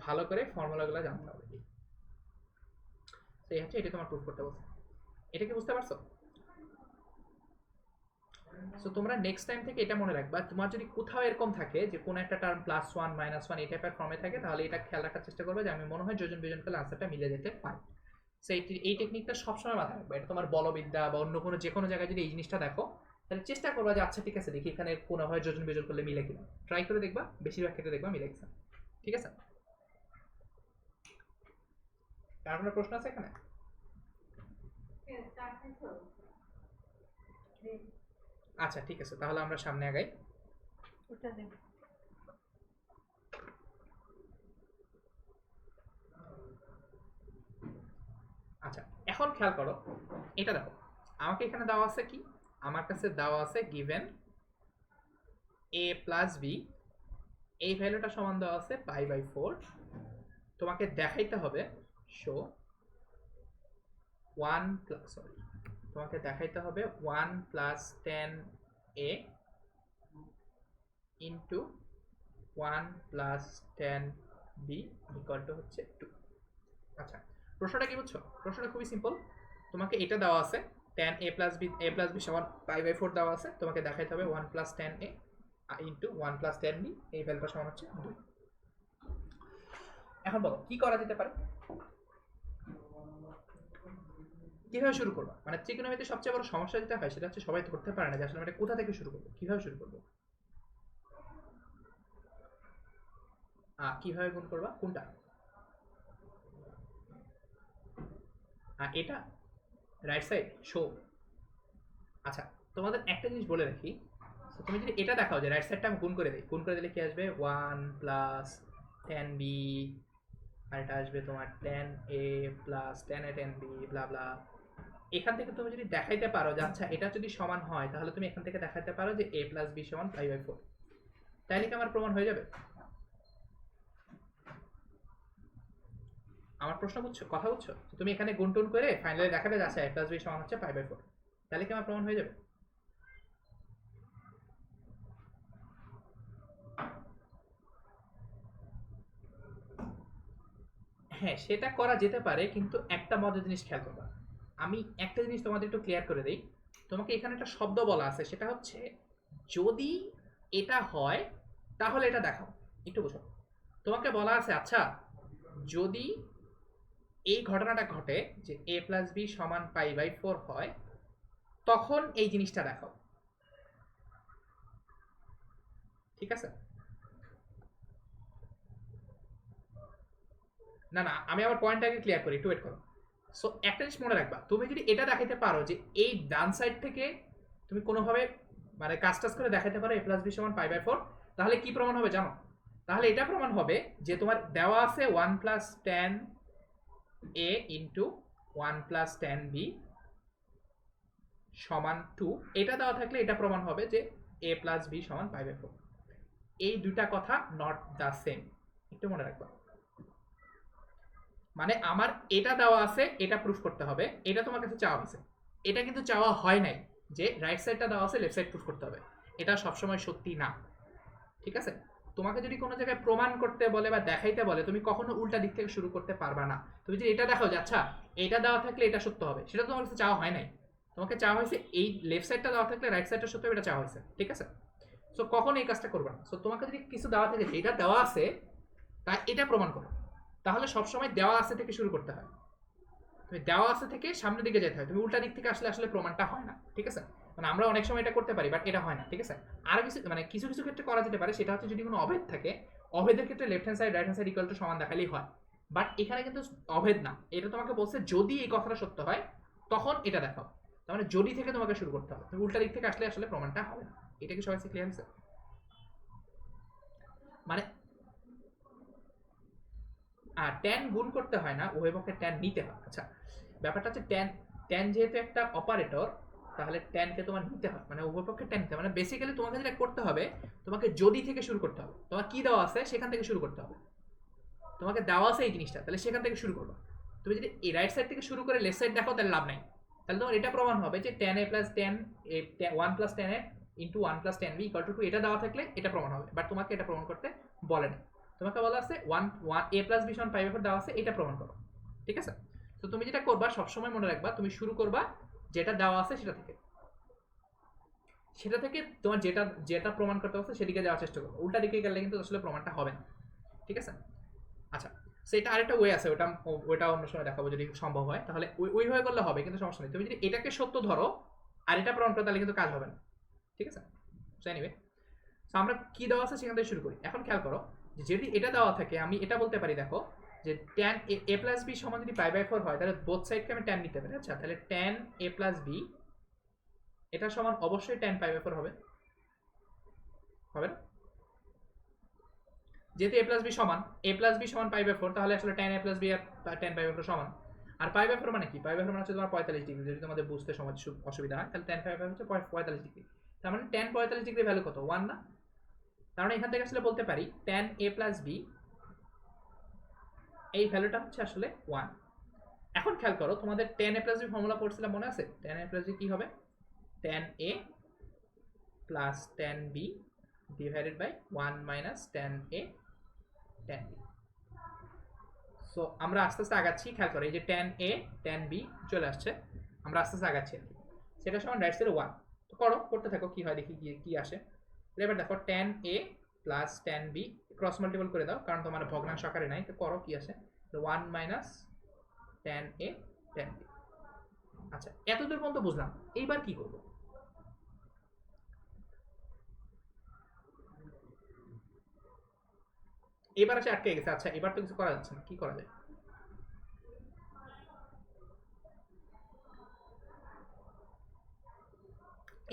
ভালো করে ফর্মুলাগুলো জানতে হবে। এই হচ্ছে এটা তোমার প্রুফ করতে বলছে। এটা কি বুঝতে পারছো? সো তোমরা নেক্সট টাইম থেকে এটা মনে রাখবা, তোমার যদি কোথাও এরকম থাকে যে কোনো একটা term plus one minus one এই টাইপের ফর্মে থাকে, তাহলে এটা খেয়াল রাখার চেষ্টা করবে যে আমি মনে হয় যোজন বিয়োজন করলে আনসারটা মিলে যেতে পারে। সো এই টেকনিকটা সবসময় মাথায় রাখবে। এটা তোমার বলবিদ্যা বা অন্য কোনো যে কোনো জায়গায় যদি এই জিনিসটা দেখো, তাহলে চেষ্টা করবা যে আচ্ছা ঠিক আছে দেখি এখানে কোনোভাবে যোজন বিয়োজন করলে মিলে কিনা, ট্রাই করে দেখবা, বেশিরভাগ ক্ষেত্রে দেখবা মিলে গেছে। ঠিক আছে? কার কোনো প্রশ্ন আছে এখানে? আচ্ছা ঠিক আছে, তাহলে আমরা সামনে আগাই। ওটা দেব। আচ্ছা এখন খেয়াল করো, এটা দেখো আমাকে এখানে দেওয়া আছে কি, আমার কাছে দেওয়া আছে গিভেন a প্লাস বি, এই ভ্যালুটা সমান দেওয়া আছে π/4। তোমাকে দেখাইতে হবে শো 1 সরি, তোমাকে দেখাইতে হবে 1 plus 10a into 1 plus 10b equal to হচ্ছে 2। আচ্ছা প্রশ্নটা কি বুঝছো? প্রশ্নটা খুবই সিম্পল, তোমাকে এটা দেওয়া আছে tan a প্লাস b সমান π/4 দেওয়া আছে, তোমাকে দেখাইতে হবে 1 plus 10a into 1 plus 10b, এই ভ্যালুটা সমান হচ্ছে 2। এখন বলো কি করা যেতে পারে, কিভাবে শুরু করবো? মানে ত্রিকোণমিতিতে সবচেয়ে বড় সমস্যা যেটা হয় সেটা হচ্ছে সবাই ধরতে পারে না যে আসলে আমরা কোথা থেকে শুরু করবো, কিভাবে শুরু করবো। কিভাবে গুণ করবা কোনটা? এটা রাইট সাইড শো। আচ্ছা তোমাদের একটা জিনিস বলে রাখি, তুমি যদি এটা দেখাও যে রাইট সাইডটা আমি গুণ করে দিই, গুণ করে দিলে কি আসবে 1 প্লাস 10b, আর এটা আসবে তোমার 10a প্লাস 10a 10b ব্লা ব্লা। এখান থেকে তুমি যদি দেখাইতে পারো যে আচ্ছা এটা যদি সমান হয় তাহলে তুমি এখান থেকে দেখাইতে পারো যে a প্লাস b সমান π/4, তাইলে কি আমার প্রমাণ হয়ে যাবে? আমার প্রশ্ন বুঝছো, কথা বুঝছো? তুমি এখানে গুণ টুন করে ফাইনালি দেখাবে যে আচ্ছা a প্লাস b সমান হচ্ছে π/4, তাহলে কি আমার প্রমাণ হয়ে যাবে? হ্যাঁ সেটা করা যেতে পারে, কিন্তু একটা মজার জিনিস খেয়াল করবা। আমি একটা জিনিস তোমাদের একটু ক্লিয়ার করে দিই, তোমাকে এখানে একটা শব্দ বলা আছে, সেটা হচ্ছে যদি এটা হয় তাহলে এটা দেখাও। একটু বুঝো, তোমাকে বলা আছে আচ্ছা যদি এই ঘটনাটা ঘটে যে a প্লাস বি সমান π/4 হয় তখন এই জিনিসটা দেখাও, ঠিক আছে? না না আমি আমার পয়েন্টটাকে ক্লিয়ার করি, একটু ওয়েট করো। সো একটা জিনিস মনে রাখবা, তুমি যদি এটা দেখাইতে পারো যে এই ডান সাইড থেকে তুমি কোনোভাবে মানে কাজ টাজ করে দেখাইতে পারো a প্লাস বি সমান π/4, তাহলে কি প্রমাণ হবে জানো? তাহলে এটা প্রমাণ হবে যে তোমার দেওয়া আছে 1 plus 10a into 1 plus 10b সমান 2, এটা দেওয়া থাকলে এটা প্রমাণ হবে যে a প্লাস b সমান π/4। এই দুটা কথা নট দ্য সেম, একটু মনে রাখবা। মানে আমার এটা দেওয়া আছে, এটা প্রুফ করতে হবে, এটা তোমার কাছে চাওয়া হয়েছে, এটা কিন্তু চাওয়া হয় নাই যে রাইট সাইডটা দেওয়া আছে লেফট সাইড প্রুফ করতে হবে, এটা সবসময় সত্যি না, ঠিক আছে? তোমাকে যদি কোনো জায়গায় প্রমাণ করতে বলে বা দেখাইতে বলে তুমি কখনো উল্টা দিক থেকে শুরু করতে পারবা না। তুমি যদি এটা দেখাও যে আচ্ছা এটা দেওয়া থাকলে এটা সত্য হবে, সেটা তোমার কাছে চাওয়া হয় নাই, তোমাকে চাওয়া হয়েছে এই লেফট সাইডটা দেওয়া থাকলে রাইট সাইডটা সত্য হবে, এটা চাওয়া হয়েছে, ঠিক আছে? সো কখন এই কাজটা করবে না। সো তোমাকে যদি কিছু দেওয়া থাকে যেটা দেওয়া আছে তাই এটা প্রমাণ করো, তাহলে সবসময় দেওয়া আছে থেকে শুরু করতে হয়, তুমি দেওয়া আছে থেকে সামনের দিকে যেতে হয়, তুমি উল্টা দিক থেকে আসলে আসলে প্রমাণটা হয় না, ঠিক আছে? মানে আমরা অনেক সময় এটা করতে পারি বাট এটা হয় না, ঠিক আছে? আর কিছু মানে কিছু কিছু ক্ষেত্রে করা যেতে পারে, সেটা হচ্ছে যদি কোনো অভেদ থাকে, অভেদের ক্ষেত্রে left hand side right hand side equal to সমান দেখালেই হয়, বাট এখানে কিন্তু অভেদ না, এটা তোমাকে বলছে যদি এই কথাটা সত্য হয় তখন এটা দেখাও, তার মানে যদি থেকে তোমাকে শুরু করতে হবে, তুমি উল্টা দিক থেকে আসলে আসলে প্রমাণটা হবে না। এটা কি সবাই ক্লিয়ার হয়েছে? মানে আর ট্যান গুণ করতে হয় না, উভয় পক্ষে ট্যান নিতে হয়। আচ্ছা ব্যাপারটা হচ্ছে ট্যান, ট্যান যেহেতু একটা অপারেটর তাহলে ট্যানকে তোমার নিতে হয়, মানে উভয় পক্ষে ট্যান নিতে হয়। মানে বেসিক্যালি তোমাকে যেটা করতে হবে, তোমাকে যদি থেকে শুরু করতে হবে, তোমার কি দেওয়া আছে সেখান থেকে শুরু করতে হবে, তোমাকে দেওয়া আছে এই জিনিসটা তাহলে সেখান থেকে শুরু করবা। তুমি যদি এই রাইট সাইড থেকে শুরু করে লেফট সাইড দেখো তাহলে লাভ নাই, তাহলে তোমার এটা প্রমাণ হবে যে tan a plus 1 plus 10a into 1 plus 10b equal to 2, এটা দেওয়া থাকলে এটা প্রমাণ হবে, বাট তোমাকে এটা প্রমাণ করতে বলে না, তোমাকে বলা আছে 1 a প্লাস b সমান π/4 দেওয়া আছে, এটা প্রমাণ করো, ঠিক আছে? তো তুমি যেটা করবা সবসময় মনে রাখবা, তুমি শুরু করবা যেটা দেওয়া আছে সেটা থেকে, সেটা থেকে তোমার যেটা যেটা প্রমাণ করতে হচ্ছে সেদিকে যাওয়ার চেষ্টা করবো, উল্টা দিকে গেলে কিন্তু আসলে প্রমাণটা হবে না, ঠিক আছে? আচ্ছা সেটা আরেকটা ওয়ে আছে, ওটা অন্য সময় দেখাবো যদি সম্ভব হয়, তাহলে ওইভাবে করলে হবে, কিন্তু সমস্যা নেই। তুমি যদি এটাকে সত্য ধরো আর এটা প্রমাণ করো তাহলে কিন্তু কাজ হবে না, ঠিক আছে? সো এনিওয়ে, সো আমরা কি দেওয়া আছে সেখান থেকে শুরু করি। এখন খেয়াল করো যে যদি এটা দেওয়া থাকে আমি এটা বলতে পারি, দেখো যে ট্যান a প্লাস বি সমান যদি π/4 হয় তাহলে বোথ সাইডকে আমি ট্যান নিতে পারি। আচ্ছা তাহলে ট্যান a প্লাস বি এটা সমান অবশ্যই tan পাই বাই 4 হবে, হবে না? যেহেতু a প্লাস বি সমান পাই বাই 4, তাহলে আসলে tan a প্লাস বি আর tan পাই বাই 4 সমান। আর পাই বাই 4 মানে কি? পাই বাই 4 মানে হচ্ছে তোমার 45 ডিগ্রি। যদি তোমাদের বুঝতে সময় অসুবিধা হয় তাহলে tan পাই বাই হচ্ছে 45 ডিগ্রি। তার মানে tan 45 ডিগ্রি ভ্যালু কত? 1 না? তার মানে এখান থেকে আসলে বলতে পারি tan a প্লাস বি এই ভ্যালুটা হচ্ছে আসলে 1। এখন খেয়াল করো, তোমাদের tan a plus b formula পড়ছিলাম, মনে আছে? tan a প্লাস বি কি হবে? tan a plus tan b divided by 1 minus tan a tan b। So আমরা আস্তে আস্তে আগাচ্ছি, খেয়াল করো এই যে tan a tan b চলে আসছে, আমরা আস্তে আস্তে আগাচ্ছি আর কি। সেটা সমান রাইট সাইডে 1। তো করতে থাকো, কি হয় দেখি কি আসে। এবার দেখো tan a plus tan b cross multiple করে দাও, কারণ তোমার ভগ্নাংশ আকারে নাই। তো করো কি আসে, 1 minus tan a tan b। আচ্ছা, এতদূর পর্যন্ত বুঝলাম। এইবার কি করব? এবার আছে আটকে গেছে। আচ্ছা, এবার তো কিছু করা যাচ্ছে না, কি করা যায়?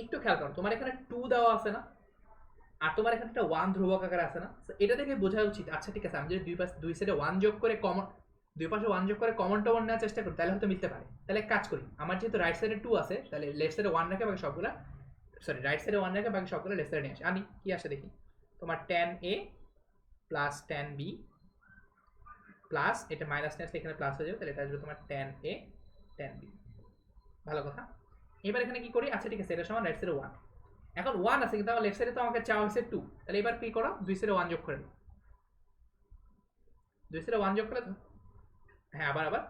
একটু খেয়াল করো, তোমার এখানে 2 দেওয়া আছে না, আর তোমার এখানে একটা 1 ধ্রুবক আকারে আছে না? এটা থেকে বোঝা উচিত আচ্ছা ঠিক আছে, আমি যদি দুই সাইডে 1 যোগ করে কমন, দুই পাশে 1 যোগ করে কমন টমন নেওয়ার চেষ্টা করি, তাহলে হয়তো মিলতে পারে। তাহলে এক কাজ করি, আমার যেহেতু রাইট সাইডে 2 আছে, তাহলে লেফট সাইডে 1 রেখে বাকি সবগুলা, সরি রাইট সাইডে 1 রেখে বাকি সবগুলো লেফট সাইডে নিয়ে আসি। আনি কি আসে দেখি। তোমার tan a plus tan b plus এটা মাইনাস নিয়ে আসলে এখানে প্লাস হয়ে যাবে, তাহলে এটা আসবে তোমার tan a tan b। ভালো কথা। এবার এখানে কি করি, আচ্ছা ঠিক আছে, এটা সমান রাইট সাইডে 1। এখন 1 আছে কিন্তু আমার লেফট সাইডে তো আমাকে চাওয়া হয়েছে 2, তাহলে এবার কি করো, দুই সাইডে 1 যোগ করে দাও। দুই সাইডে 1 যোগ করে দাও। হ্যাঁ, আবার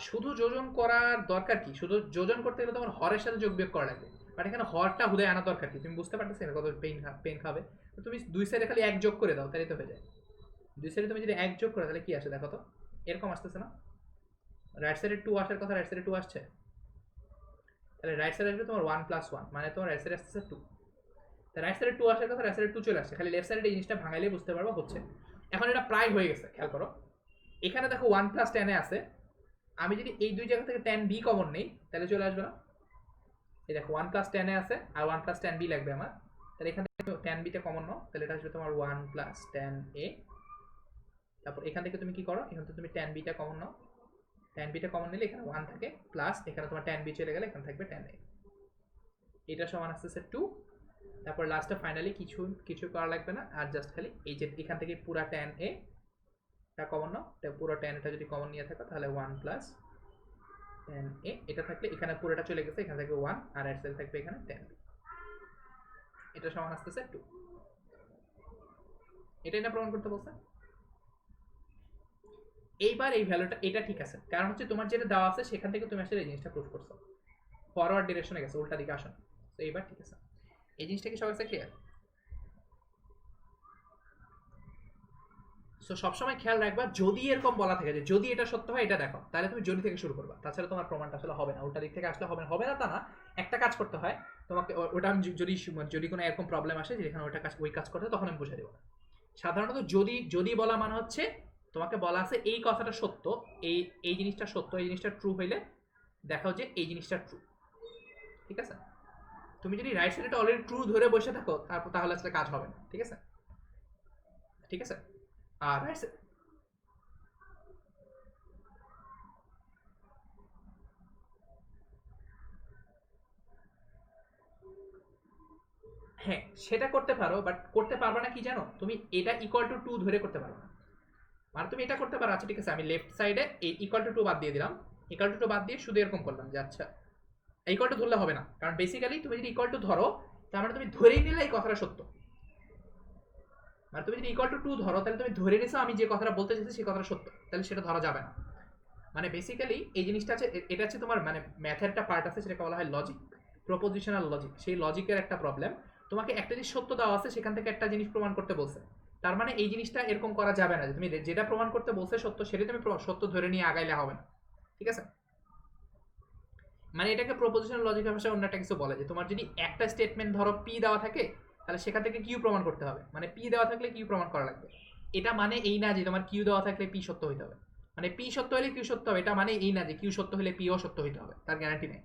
শুধু যোজন করার দরকার কি? শুধু যোজন করতে গেলে তোমার হরের সাথে যোগ বিয়োগ করা লাগবে, বাট এখানে হরটা হুদয় আনা দরকার কি? তুমি বুঝতে পারতেছো না কত পেন খাবে? তো তুমি দুই সাইডে খালি 1 যোগ করে দাও, তাহলেই তো হয়ে যায়। দুই সাইডে তুমি যদি 1 যোগ করো তাহলে কি আসে দেখো তো, এরকম আসতেছে না? রাইট সাইডে 2 আসার কথা, রাইট সাইডে 2 আসছে, তাহলে রাইট সাইডে আসবে তোমার 1 প্লাস 1, মানে তোমার রাইট সাইডে আসতেছে 2। তাহলে রাইট সাইডে 2 আসার কথা, রাইট সাইডে 2 চলে আসছে, খালি লেফট সাইডে এই জিনিসটা ভাঙাইলেই বুঝতে পারবো হচ্ছে। এখন এটা প্রায় হয়ে গেছে, খেয়াল করো এখানে দেখো 1 প্লাস tan এ আছে, আমি যদি এই দুই জায়গা থেকে tan b কমন নেই তাহলে চলে আসবে না? এই দেখো 1 প্লাস tan এ আছে আর 1 প্লাস tan b লাগবে আমার, তাহলে এখান থেকে tan b টা কমন নাও, তাহলে এটা আসবে তোমার 1 প্লাস tan a। তারপর এখান থেকে তুমি কি করো, এখান থেকে তুমি tan b টা কমন নাও, tan b টা কমন নিলে এখানে 1 থাকে, প্লাস এখানে তোমার tan b চলে গেলে এখানে থাকবে tan a। এটা সমান আসতেছে 2। তারপর লাস্টে ফাইনালি কিছু করা লাগবে না, আর জাস্ট খালি এই যে এখান থেকে পুরো tan a টা কমন নাও, পুরো tan এটা যদি কমন নিয়ে থাকো তাহলে 1 প্লাস tan a, এটা থাকলে এখানে পুরোটা চলে গেছে, এখানে থাকবে 1 আর রাইট সাইডে থাকবে এখানে tan b। এটা সমান আসতেছে 2। এটাই না প্রমাণ করতে বলছে? এইবার এই ভ্যালুটা এটা ঠিক আছে, কারণ হচ্ছে তোমার যেটা দেওয়া আছে সেখান থেকে তুমি আসলে এই জিনিসটা প্রুফ করছো, ফরওয়ার্ড ডিরেকশনে গেছে, উল্টা দিকে আসো না। তো এইবার ঠিক আছে, এই জিনিসটা কি সবার কাছে ক্লিয়ার? সো সবসময় খেয়াল রাখবা, যদি এরকম বলা থাকে যে যদি এটা সত্য হয় এটা দেখো, তাহলে তুমি যদি থেকে শুরু করবা, তাছাড়া তোমার প্রমাণটা আসলে হবে না, উল্টা দিক থেকে আসলে হবে না তা না। একটা কাজ করতে হয় তোমাকে, ওটা আমি যদি কোনো এরকম প্রবলেম আসে যেখানে ওই কাজ করতে, তখন আমি বুঝে দেবো। সাধারণত যদি বলা মানে হচ্ছে তোমাকে বলা আছে এই কথাটা সত্য, এই জিনিসটা সত্য, এই জিনিসটা ট্রু হইলে দেখাও যে এই জিনিসটা ট্রু। ঠিক আছে? তুমি যদি রাইট সাইডটা অলরেডি ট্রু ধরে বসে থাকো তাহলে আসলে কাজ হবে না। ঠিক আছে? ঠিক আছে? আর রাইট সাইড, হ্যাঁ সেটা করতে পারো, বাট করতে পারবে না কি জানো, তুমি এটা ইকুয়াল টু 2 ধরে করতে পারো না। মানে তুমি এটা করতে পারো, আচ্ছা ঠিক আছে আমি লেফট সাইডে এই ইকুয়াল টু 2 বাদ দিয়ে দিলাম, ইকুয়াল টু 2 বাদ দিয়ে শুধু এরকম করলাম যে আচ্ছা ইকুয়াল টু ধরলে হবে না, কারণ বেসিক্যালি তুমি যদি ইকুয়াল টু ধরো তার মানে তুমি ধরেই নিলে এই কথাটা সত্য। মানে তুমি যদি ইকুয়াল টু 2 ধরো তাহলে তুমি ধরে নিছো আমি যে কথাটা বলতে চাইছি সেই কথাটা সত্য, তাহলে সেটা ধরা যাবে না। মানে বেসিক্যালি এই জিনিসটা আছে, এটা হচ্ছে তোমার মানে ম্যাথের একটা পার্ট আছে যেটাকে বলা হয় লজিক, প্রপোজিশনাল লজিক। সেই লজিকের একটা প্রবলেম, তোমাকে একটা জিনিস সত্য দেওয়া আছে, সেখান থেকে একটা জিনিস প্রমাণ করতে বলছে, তার মানে এই জিনিসটা এরকম করা যাবে না যে তুমি যেটা প্রমাণ করতে বলছে সত্য সেটা তুমি সত্য ধরে নিয়ে আগাইলে হবে না। ঠিক আছে? মানে এটাকে প্রপোজিশনাল লজিকের ভাষায় অন্য একটা কিছু বলে, যে তোমার যদি একটা স্টেটমেন্ট ধরো পি দেওয়া থাকে তাহলে সেখান থেকে কিউ প্রমাণ করতে হবে, মানে পি দেওয়া থাকলে কিউ প্রমাণ করা লাগবে। এটা মানে এই না যে তোমার কিউ দেওয়া থাকলে পি সত্য হইতে হবে, মানে পি সত্য হলে কিউ সত্য হবে, এটা মানে এই না যে কিউ সত্য হলে পিও সত্য হইতে হবে, তার গ্যারান্টি নেই।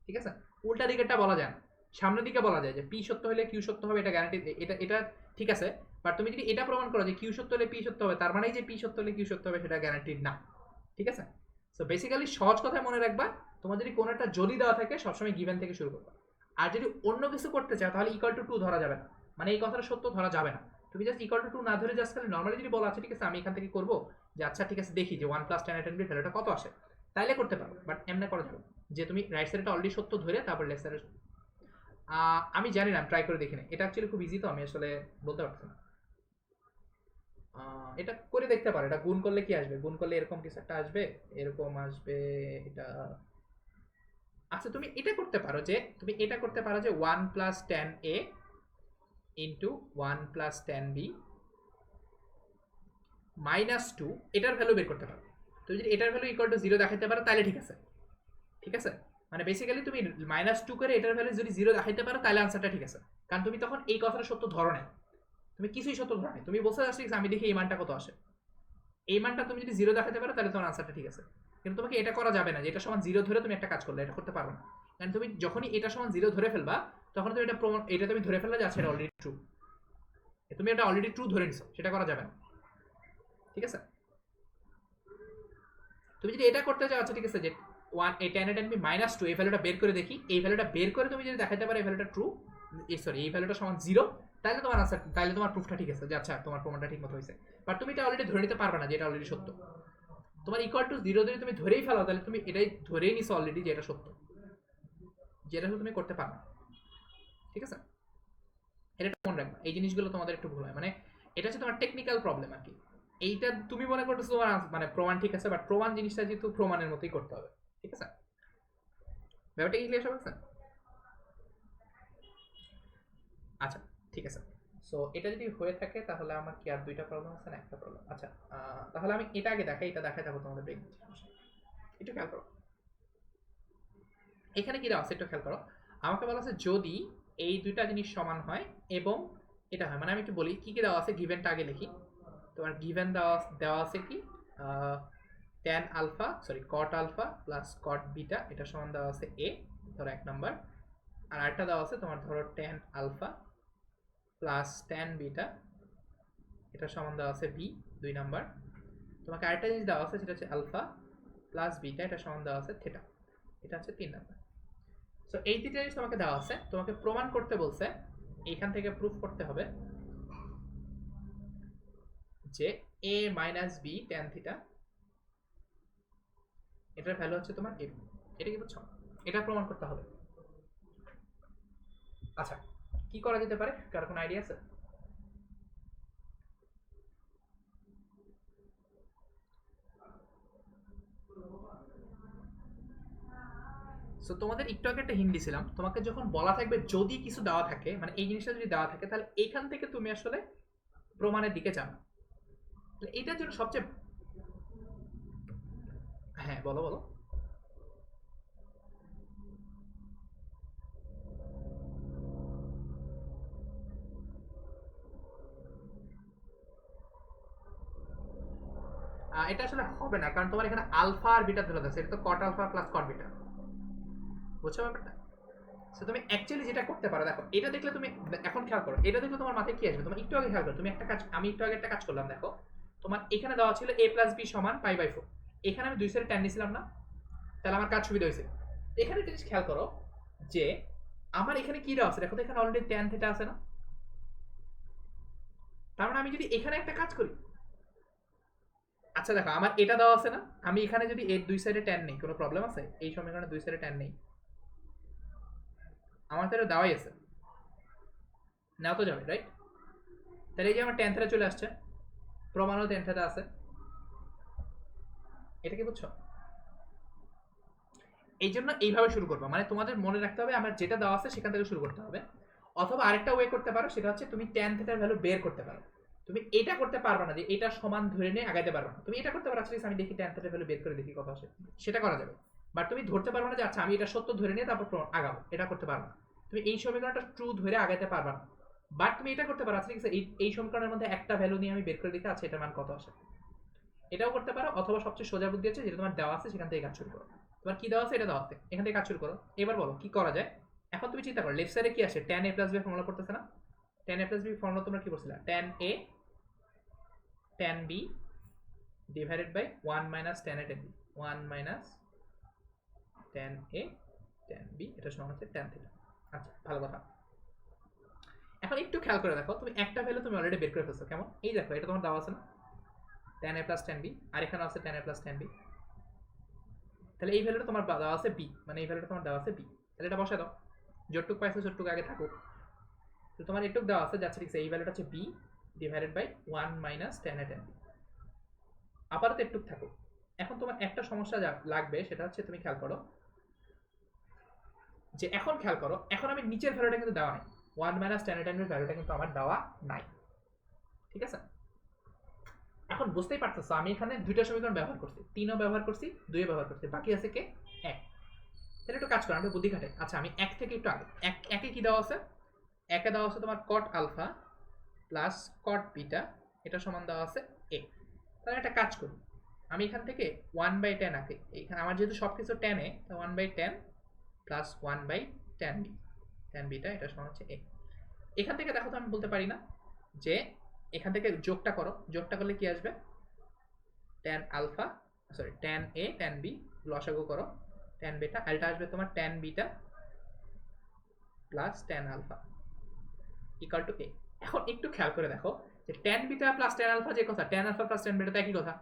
ঠিক আছে? উল্টা দিকেরটা বলা যায় না, সামনের দিকে বলা যায় যে পি সত্য হলে কিউ সত্য হবে, এটা গ্যারান্টি, এটা ঠিক আছে। বাট তুমি যদি এটা প্রমাণ করো যে কিউ সত্য হলে পি সত্য হবে, তার মানেই যে পি সত্য হলে কিউ সত্য হবে, সেটা গ্যারান্টিড না। ঠিক আছে? সো বেসিক্যালি সহজ কথায় মনে রাখবা, তোমার যদি কোনো একটা যদি দেওয়া থাকে সবসময় গিভেন থেকে শুরু করবা। আর যদি অন্য কিছু করতে চাও তাহলে ইকুয়াল টু 2 ধরা যাবে না, মানে এই কথাটা সত্য ধরা যাবে না। তুমি জাস্ট ইকুয়াল টু 2 না ধরে জাস্ট খালি নর্মালি যদি বলা আছে ঠিক আছে আমি এখান থেকে করবো যে আচ্ছা ঠিক আছে দেখি যে 1 প্লাস 10 10 এর ভ্যালুটা কত আসে, তাইলে করতে পারো। বাট এমনি করা যাবে যে তুমি রাইট সাইডটা অলরেডি সত্য ধরে তারপর লেফট সাইডে। আমি জানি না, ট্রাই করে দেখি না, এটা অ্যাকচুয়ালি খুব ইজি, তো আমি আসলে বলতে পারছি না। এটা করে দেখতে পারো, এটা গুণ করলে কি আসবে, গুণ করলে এরকম কিছু একটা আসবে, এরকম আসবে এটা। আচ্ছা তুমি এটা করতে পারো যে তুমি এটা করতে পারো যে 1 plus 10a into 1 plus 10b minus 2, এটার ভ্যালু বের করতে পারো। তুমি যদি এটার ভ্যালু ইকুয়াল টু 0 দেখাতে পারো তাহলে ঠিক আছে। ঠিক আছে, মানে বেসিক্যালি তুমি মাইনাস 2 করে এটার ভ্যালু যদি 0 দেখাইতে পারো তাহলে আনসারটা ঠিক আছে, কারণ তুমি তখন এই কথাটা সত্য ধরো না, তুমি কিছুই সত্য ধরো না, তুমি বলতে চাচ্ছ আমি দেখি এই মানটা কত আসে, এই মানটা তুমি যদি 0 দেখাতে পারো তাহলে তোমার আনসারটা ঠিক আছে। কিন্তু তোমাকে এটা করা যাবে না যে এটা সমান 0 ধরে তুমি একটা কাজ করলে, এটা করতে পারবে না। কারণ তুমি যখনই এটা সমান 0 ধরে ফেলবা তখন তুমি এটা প্রমাণ, এটা তুমি ধরে ফেললে যে আচ্ছা এটা অলরেডি ট্রু, তুমি এটা অলরেডি ট্রু ধরে নিছো, সেটা করা যাবে না। ঠিক আছে, তুমি যদি এটা করতে চাও আচ্ছা ঠিক আছে যে 1 এই 10 এর টাইমে মাইনাস 2 এই ভ্যালুটা বের করে দেখি, এই ভ্যালুটা বের করে তুমি যদি দেখাতে পারো এই ভ্যালুটা ট্রু, সরি এই ভ্যালুটা সমান 0, তাহলে তোমার আনসার, তাহলে তোমার প্রুফটা ঠিক আছে যে আচ্ছা তোমার প্রমাণটা ঠিক মতো হয়েছে। বাট তুমি এটা অলরেডি ধরে নিতে পারবে না যে এটা অলরেডি সত্য, তোমার ইকুয়াল টু 0 যদি তুমি ধরেই ফেলো তাহলে তুমি এটাই ধরেই নিছো অলরেডি যে এটা সত্য, যেটা তুমি করতে পারো না। ঠিক আছে, এটা মনে রাখবা, এই জিনিসগুলো তোমাদের একটু ভুল হয়, মানে এটা হচ্ছে তোমার টেকনিক্যাল প্রবলেম আর কি। এইটা তুমি মনে করতেছো তোমার মানে প্রমাণ ঠিক আছে, বাট প্রমাণ জিনিসটা যেহেতু প্রমাণের মতোই করতে হবে। ঠিক আছে, ব্যাপারটা কি ক্লিয়ার সব আছে? আচ্ছা ঠিক আছে, সো এটা যদি হয়ে থাকে তাহলে আমার কি আর দুইটা প্রবলেম আছে না একটা প্রবলেম? আচ্ছা তাহলে আমি এটা আগে দেখাই, এটা দেখাই থাকো তোমাদের ব্রেক একটু খেয়াল করো। এখানে কি দেওয়া আছে একটু খেয়াল করো, আমাকে বলা আছে যদি এই দুইটা জিনিস সমান হয় এবং এটা হয়, মানে আমি একটু বলি কি কি দেওয়া আছে, গিভেনটা আগে লিখি। তোমার গিভেন দেওয়া দেওয়া আছে কি tan alpha sorry cot alpha plus cot beta, এটা সমান দেওয়া আছে এ, ধরো 1 নাম্বার। আর আরেকটা দেওয়া আছে তোমার ধরো tan alpha plus tan beta, এটা সমান দেওয়া আছে বি, 2 নাম্বার। তোমাকে আরেকটা জিনিস দেওয়া আছে সেটা হচ্ছে আলফা প্লাস বিটা, এটা সমান দেওয়া আছে থিটা, এটা হচ্ছে 3 নাম্বার। সো এই তিনটা জিনিস তোমাকে দেওয়া আছে, তোমাকে প্রমাণ করতে বলছে, এইখান থেকে প্রুফ করতে হবে যে a minus b tan theta এটার ভ্যালু হচ্ছে তোমার এ, এটা কি বুঝছো? এটা প্রমাণ করতে হবে। আচ্ছা কি করা যেতে পারে, কার কোনো আইডিয়া আছে? সো তোমাদের একটু আগে একটা হিন্ট দিছিলাম, তোমাকে যখন বলা থাকবে যদি কিছু দেওয়া থাকে, মানে এই জিনিসটা যদি দেওয়া থাকে তাহলে এইখান থেকে তুমি আসলে প্রমাণের দিকে যাও। তাহলে এটার জন্য সবচেয়ে, হ্যাঁ বলো বলো। এটা আসলে হবে না, কারণ তোমার এখানে আলফা আর বিটা ধরে আছে, এটা তো cot alpha plus cot beta, বুঝছো ব্যাপারটা? সো তুমি অ্যাকচুয়ালি যেটা করতে পারো, দেখো এটা দেখলে তুমি এখন খেয়াল করো, এটা দেখলে তোমার মাথায় কি আসবে, তোমার একটু আগে খেয়াল করো, তুমি একটা কাজ, আমি একটু আগে একটা কাজ করলাম, দেখো তোমার এখানে দেওয়া ছিল a প্লাস বি সমান পাই/4, এখানে আমি দুই সাইডে ট্যান নিছিলাম না, তাহলে আমার কাজ সুবিধা হয়েছে। এখানে জিনিস খেয়াল করো যে আমার এখানে কি দেওয়া আছে, দেখো তো এখানে অলরেডি ট্যান থিটা আছে না, তার মানে আমি যদি এখানে একটা কাজ করি, আচ্ছা দেখো আমার এটা দেওয়া আছে না, আমি এখানে যদি এর দুই সাইডে ট্যান নেই কোনো প্রবলেম আছে? এই সমীকরণে দুই সাইডে ট্যান নেই, আমার তো এটা দেওয়াই আছে, নাও তো যাবে রাইট? তাহলে এই যে আমার ট্যান থিটা চলে আসছে, প্রমাণও ট্যান থিটা আছে, এটা কি বুঝছো? এই জন্য এইভাবে শুরু করবো, মানে তোমাদের মনে রাখতে হবে আমার যেটা দেওয়া আছে সেখান থেকে শুরু করতে হবে। অথবা আরেকটা ওয়ে করতে পারো, সেটা হচ্ছে তুমি ট্যান থিটার ভ্যালু বের করতে পারো। তুমি এটা করতে পারবে না যে এটা সমান ধরে নিয়ে আগাইতে পারবে না, তুমি এটা করতে পারো আচ্ছা আমি দেখি ট্যান থিটার ভ্যালু বের করে দেখি কত আসে, সেটা করা যাবে। বাট তুমি ধরতে পারবে না যে আচ্ছা আমি এটা সত্য ধরে নিয়ে তারপর আগাবো, এটা করতে পারবে না। তুমি এই সমীকরণটা ট্রু ধরে আগাইতে পারবে না। বাট তুমি এটা করতে পারো আচ্ছা ঠিক আছে এই সমীকরণের মধ্যে একটা ভ্যালু নিয়ে আমি বের করে দেখি আচ্ছা এটার মান কত আসে, এটাও করতে পারো। অথবা সবচেয়ে সোজা বুদ্ধি আছে যেটা তোমার দেওয়া আছে সেখান থেকে কাজ শুরু করো, তোমার কি দেওয়া আছে এটা দেওয়া আছে, এখান থেকে কাজ শুরু করো। এবার বলো কি করা যায়। এখন তুমি চিন্তা করো লেফট সাইডে কি আসে, tan a plus b formula করতেছে না। tan a plus b formula তোমরা কি করছিলে, tan a tan b divided by 1 minus tan a tan b, 1 minus tan a tan b এটা সমান হচ্ছে tan থিটা। আচ্ছা ভালো কথা। এখন একটু খেয়াল করে দেখো, তুমি একটা ভ্যালু তুমি অলরেডি বের করে ফেলছো, কেমন এই দেখো এটা তোমার দেওয়া আছে না tan a plus tan b, আর এখানে আছে tan a plus tan b। তাহলে এই ভ্যালুটা তোমার দেওয়া আছে b, মানে এই ভ্যালুটা তোমার দেওয়া আছে b। তাহলে এটা বসায় দাও, যতটুকু পাইছো যতটুকু আগে থাকুক। তো তোমার এটুকু দেওয়া আছে যাচ্ছে ঠিক আছে, এই ভ্যালুটা হচ্ছে b divided by 1 minus tan a tan b। আপাতত একটু থাকুক। এখন তোমার একটা সমস্যা লাগবে, সেটা হচ্ছে তুমি খেয়াল করো যে এখন খেয়াল করো, এখন আমি নিচের ভ্যালুটা কিন্তু দেওয়া নাই, 1 minus tan a tan b এর ভ্যালুটা কিন্তু আমার দেওয়া নাই, ঠিক আছে। এখন বুঝতেই পারতেছো আমি এখানে দুইটা সমীকরণ ব্যবহার করছি, 3ও ব্যবহার করছি, 2ও ব্যবহার করছি, বাকি আছে কে 1। তাহলে একটু কাজ করো, আমি বুদ্ধি খাটাই। আচ্ছা আমি 1 থেকে একটু আগে, একে কি দেওয়া আছে, একে দেওয়া আছে তোমার cot alpha plus cot beta, এটা সমান দেওয়া আছে a। তাহলে একটা কাজ করি, আমি এখান থেকে 1/10 আঁকি, এখানে আমার যেহেতু সব কিছু tan a, 1/10 plus 1/10 b, tan beta এটা সমান হচ্ছে a। এখান থেকে দেখো তো আমি বলতে পারি না যে এখান থেকে যোগটা করো, যোগটা করলে কি আসবে, tan alpha sorry tan a tan b লসাগু করো, tan বিটা আর এটা আসবে তোমার tan beta plus tan alpha equal to a। এখন একটু খেয়াল করে দেখো যে tan beta plus tan alpha যে কথা, tan alpha plus tan beta তো একই কথা,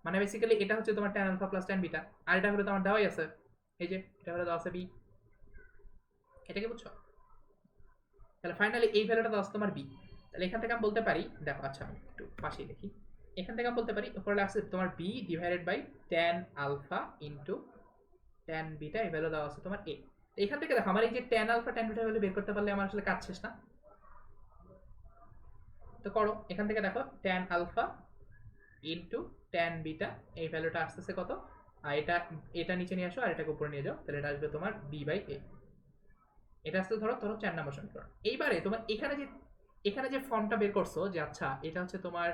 মানে বেসিক্যালি এটা হচ্ছে তোমার tan alpha plus tan beta, আর এটা হলো তোমার দেওয়াই আছে, এই যে এটা হলো দেওয়া আছে b। এটা কি বুঝছো? তাহলে ফাইনালি এই ভ্যালুটা দেওয়া আছে তোমার b। তাহলে এখান থেকে আমি বলতে পারি, দেখো আচ্ছা আমি একটু পাশেই লিখি, এখান থেকে আমি বলতে পারি উপরে আছে তোমার b divided by tan alpha into tan beta, এই ভ্যালু দেওয়া আছে তোমার a। এখান থেকে দেখো আমার এই যে tan alpha tan beta value বের করতে পারলে আমার আসলে কাজ শেষ না। তো করো, এখান থেকে দেখো tan alpha into tan beta, এই ভ্যালুটা আসতেছে কত, আর এটা এটা নিচে নিয়ে আসো আর এটাকে উপরে নিয়ে যাও, তাহলে এটা আসবে তোমার b বাই a। এটা আসতে ধরো ধরো 4 নম্বর সমীকরণ। এইবারে তোমার এখানে যে ফর্মটা বের করছো যে আচ্ছা এটা হচ্ছে তোমার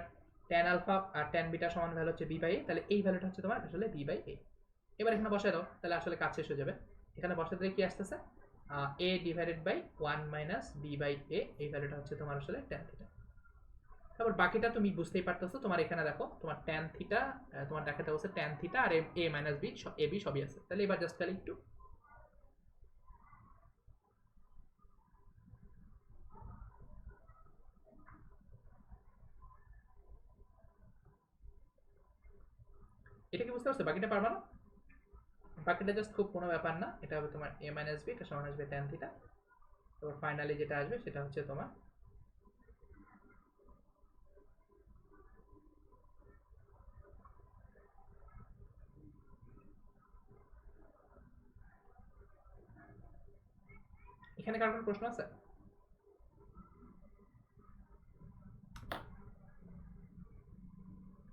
tan আলফা আর tan বিটা সমান ভ্যালু হচ্ছে b বাই a, তাহলে এই ভ্যালুটা হচ্ছে তোমার আসলে b বাই a। এবার এখানে বসায় দাও, তাহলে আসলে কাজ শেষ হয়ে যাবে। এখানে বসাতে দিলে কি আসতেছে, a divided by 1 minus b by a, এই ভ্যালুটা হচ্ছে তোমার আসলে tan থিটা। তারপর বাকিটা তুমি বুঝতেই পারতেছো, তোমার এখানে দেখো তোমার tan থিটা, তোমার দেখাতে হচ্ছে tan থিটা আর a minus b a b সবই আছে। তাহলে এবার জাস্ট তাহলে একটু এটা কি বুঝতে পারছো, বাকিটা পারবা না, বাকিটা জাস্ট খুব কোনো ব্যাপার না, এটা হবে তোমার a মাইনাস b, এটা সমান আসবে tan থিটা। তারপর ফাইনালি যেটা আসবে সেটা হচ্ছে তোমার এখানে কার কোনো প্রশ্ন আছে?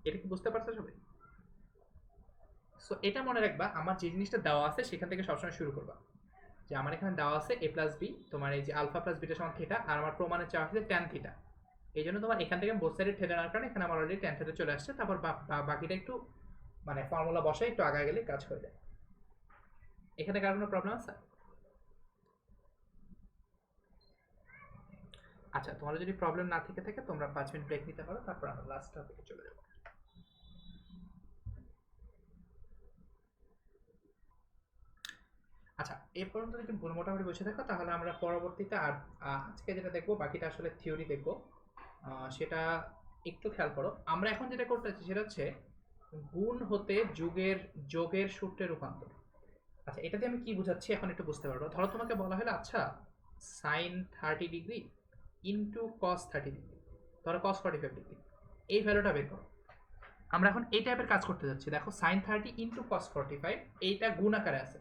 এটা কি বুঝতে পারছো সবাই? সো এটা মনে রাখবা, আমার যে জিনিসটা দেওয়া আছে সেখান থেকে সবসময় শুরু করবা, যে আমার এখানে দেওয়া আছে a প্লাস b, তোমার এই যে আলফা প্লাস বিটা সমান থিটা, আর আমার প্রমাণে চাওয়া হচ্ছে tan থিটা। এই জন্য তোমার এখান থেকে বোথ সাইডে থিটা নেওয়ার কারণে এখানে আমার অলরেডি tan থিটা চলে আসছে। তারপর বাকিটা একটু মানে ফর্মুলা বসাই একটু আগে গেলে কাজ হয়ে যায়। এখানে কার কোনো প্রবলেম আছে? আচ্ছা তোমার যদি প্রবলেম না থেকে থাকে তোমরা 5 মিনিট ব্রেক নিতে পারো, তারপর আমরা লাস্ট টপিকে চলে যাবো। আচ্ছা এই পর্যন্ত যদি মোটামুটি বসে থাকো তাহলে আমরা পরবর্তীতে আর আজকে যেটা দেখবো বাকিটা আসলে থিওরি দেখবো, সেটা একটু খেয়াল করো। আমরা এখন যেটা করতে চাচ্ছি সেটা হচ্ছে গুণ হতে যোগের সূত্রে রূপান্তর। আচ্ছা এটা দিয়ে আমি কি বুঝাচ্ছি এখন একটু বুঝতে পারবো। ধরো তোমাকে বলা হলো আচ্ছা sine 30 degree into cos 30 degree, ধরো কস 45 ডিগ্রি, এই ভ্যালুটা বের করো। আমরা এখন এই টাইপের কাজ করতে যাচ্ছি, দেখো সাইন 30 ইন্টু কস 45 এইটা গুণ আকারে আছে।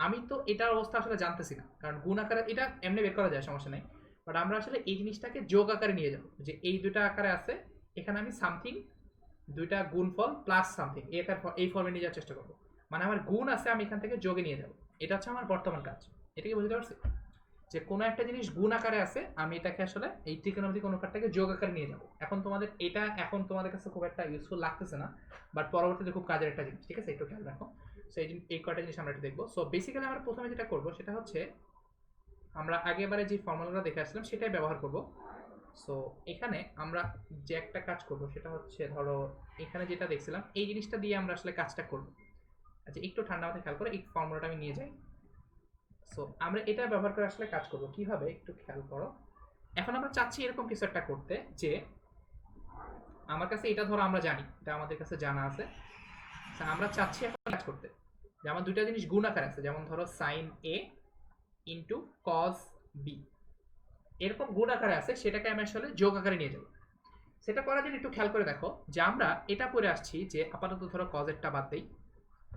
আমি তো এটার অবস্থা আসলে জানতেছি না, কারণ গুণ আকারে এটা এমনি বের করা যায় সমস্যা নেই, বাট আমরা আসলে এই জিনিসটাকে যোগ আকারে নিয়ে যাবো, যে এই দুটা আকারে আছে, এখানে আমি সামথিং দুইটা গুণফল প্লাস সামথিং এই ফর্মে নিয়ে যাওয়ার চেষ্টা করবো। মানে আমার গুণ আছে, আমি এখান থেকে যোগে নিয়ে যাবো, এটা হচ্ছে আমার বর্তমান কাজ। এটা কি বুঝতে পারছি, যে কোনো একটা জিনিস গুণ আকারে আছে, আমি এটাকে আসলে এই ত্রিকোণমিতিক অনুপাতটাকে যোগ আকারে নিয়ে যাবো। এখন তোমাদের এটা এখন তোমাদের কাছে খুব একটা ইউজফুল লাগতেছে না, বাট পরবর্তীতে খুব কাজের একটা জিনিস, ঠিক আছে, একটু খেয়াল রাখো। সো এই কয়টা জিনিস আমরা একটু দেখবো। সো বেসিক্যালি আমরা প্রথমে যেটা করবো সেটা হচ্ছে আমরা আগেবারে যে ফর্মুলাটা দেখে আসলাম সেটাই ব্যবহার করব। সো এখানে আমরা যে একটা কাজ করব সেটা হচ্ছে ধরো এখানে যেটা দেখছিলাম এই জিনিসটা দিয়ে আমরা আসলে কাজটা করব। আচ্ছা একটু ঠান্ডা মাথায় খেয়াল করে এই ফর্মুলাটা আমি নিয়ে যাই। সো আমরা এটা ব্যবহার করে আসলে কাজ করব কিভাবে একটু খেয়াল করো। এখন আমরা চাচ্ছি এরকম কিছু একটা করতে যে আমার কাছে এটা ধরো আমরা জানি, এটা আমাদের কাছে জানা আছে। আমরা চাচ্ছি এখন কাজ করতে যে আমার দুইটা জিনিস গুণ আকারে আছে, যেমন ধরো সাইন এ ইন্টু কস বি এরকম গুণ আকারে আছে, সেটাকে আমি আসলে যোগ আকারে নিয়ে যাব। সেটা করার জন্য একটু খেয়াল করে দেখো যে আমরা এটা পড়ে আসছি যে আপাতত ধরো কজেরটা বাদ দেই,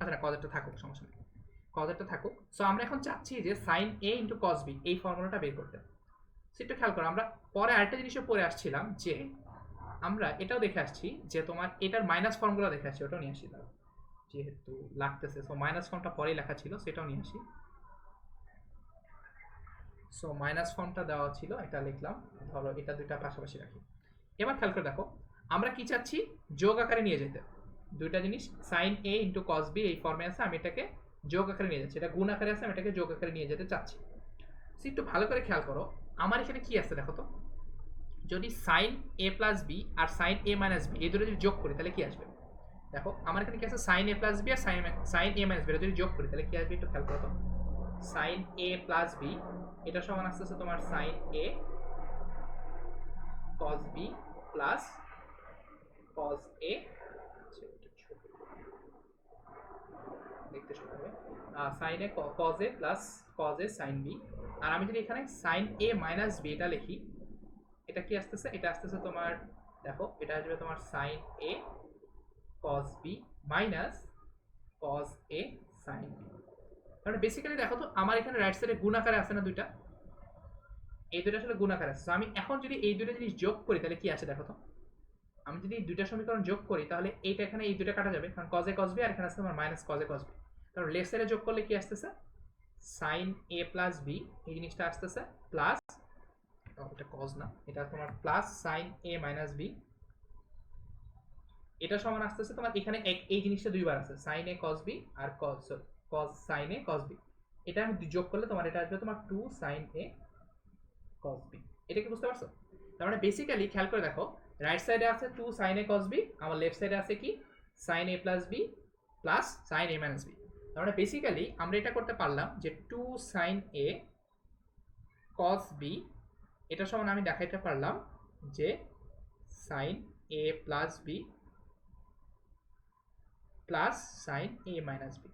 আচ্ছা না কজেরটা থাকুক সমস্যা নেই, কজেরটা থাকুক। সো আমরা এখন চাচ্ছি যে সাইন এ ইন্টু কস বি এই ফর্মুলাটা বের করতে। সেটা খেয়াল করো আমরা পরে আরেকটা জিনিসও পড়ে আসছিলাম যে আমরা এটাও দেখে আসছি যে তোমার এটার মাইনাস ফর্মুলা দেখে আসছি, ওটাও নিয়ে আসি দাঁড়াও যেহেতু লাগতেছে। সো মাইনাস ফর্মটা পরেই লেখা ছিল সেটাও নিয়ে আসি। সো মাইনাস ফর্মটা দেওয়া ছিল, এটা লিখলাম, ধরো এটা দুইটা পাশাপাশি রাখি। এবার খেয়াল করে দেখো আমরা কি চাচ্ছি যোগ আকারে নিয়ে যেতে। দুইটা জিনিস সাইন এ ইন্টু কস বি এই ফর্মে আছে, আমি এটাকে যোগ আকারে নিয়ে যাচ্ছি, এটা গুণ আকারে আছে, আমি এটাকে যোগ আকারে নিয়ে যেতে চাচ্ছি। একটু ভালো করে খেয়াল করো আমার এখানে কি আছে দেখো তো, যদি সাইন এ প্লাস বি আর সাইন এ মাইনাস বি এই দুটো যদি যোগ করি তাহলে কি আসবে। দেখো আমার এখানে কি আছে সাইন এ প্লাস বি আর সাইন এ মাইনাস বি যদি যোগ করি তাহলে কি আসবে একটু খেয়াল করো তো। সাইন এ প্লাস বি এটা সমান আসতেছে তোমার sine A cos B plus cos এ, দেখতে শুরু হবে sign A cos A plus cos A sine B. আর আমি যদি এখানে সাইন এ মাইনাস বি এটা লিখি, এটা কি আসতেছে, এটা আসতেছে তোমার দেখো এটা আসবে তোমার sine A cos B minus cos A sine B. তাহলে বেসিক্যালি দেখো তো আমার এখানে রাইট সাইডে গুণ আকারে আছে না দুইটা, এই দুটো আসলে গুণ আকারে আছে। আমি এখন যদি এই দুটো জিনিস যোগ করি তাহলে কি আসে দেখো তো, আমি যদি এই দুইটা সমীকরণ যোগ করি তাহলে এইটা এখানে এই দুটো কাটা যাবে, কারণ কজে কস বি আর এখানে আছে তোমার মাইনাস কজে কস বি। কারণ লেফট সাইডে যোগ করলে কি আসতেছে সাইন এ প্লাস বি এই জিনিসটা আসতেছে প্লাস, এটা কজ না এটা তোমার প্লাস সাইন এ মাইনাস বি, এটা সমান আসতেছে তোমার এখানে এই জিনিসটা দুইবার আছে sign A cos B R cos sign A cos B, এটা আমি যোগ করলে তোমার এটা আসবে তোমার 2 সাইন এ কস বি। এটা কি বুঝতে পারছো? তার মানে বেসিক্যালি খেয়াল করে দেখো রাইট সাইডে আছে 2 সাইন এ কস বি, আমার লেফট সাইডে আছে কি সাইন এ প্লাস বি প্লাস সাইন এ মাইনাস বি। তার মানে বেসিক্যালি আমরা এটা করতে পারলাম যে 2 সাইন এ কস বি এটা সমান আমি দেখাইতে পারলাম যে সাইন এ প্লাস বি প্লাস সাইন এ মাইনাস বি।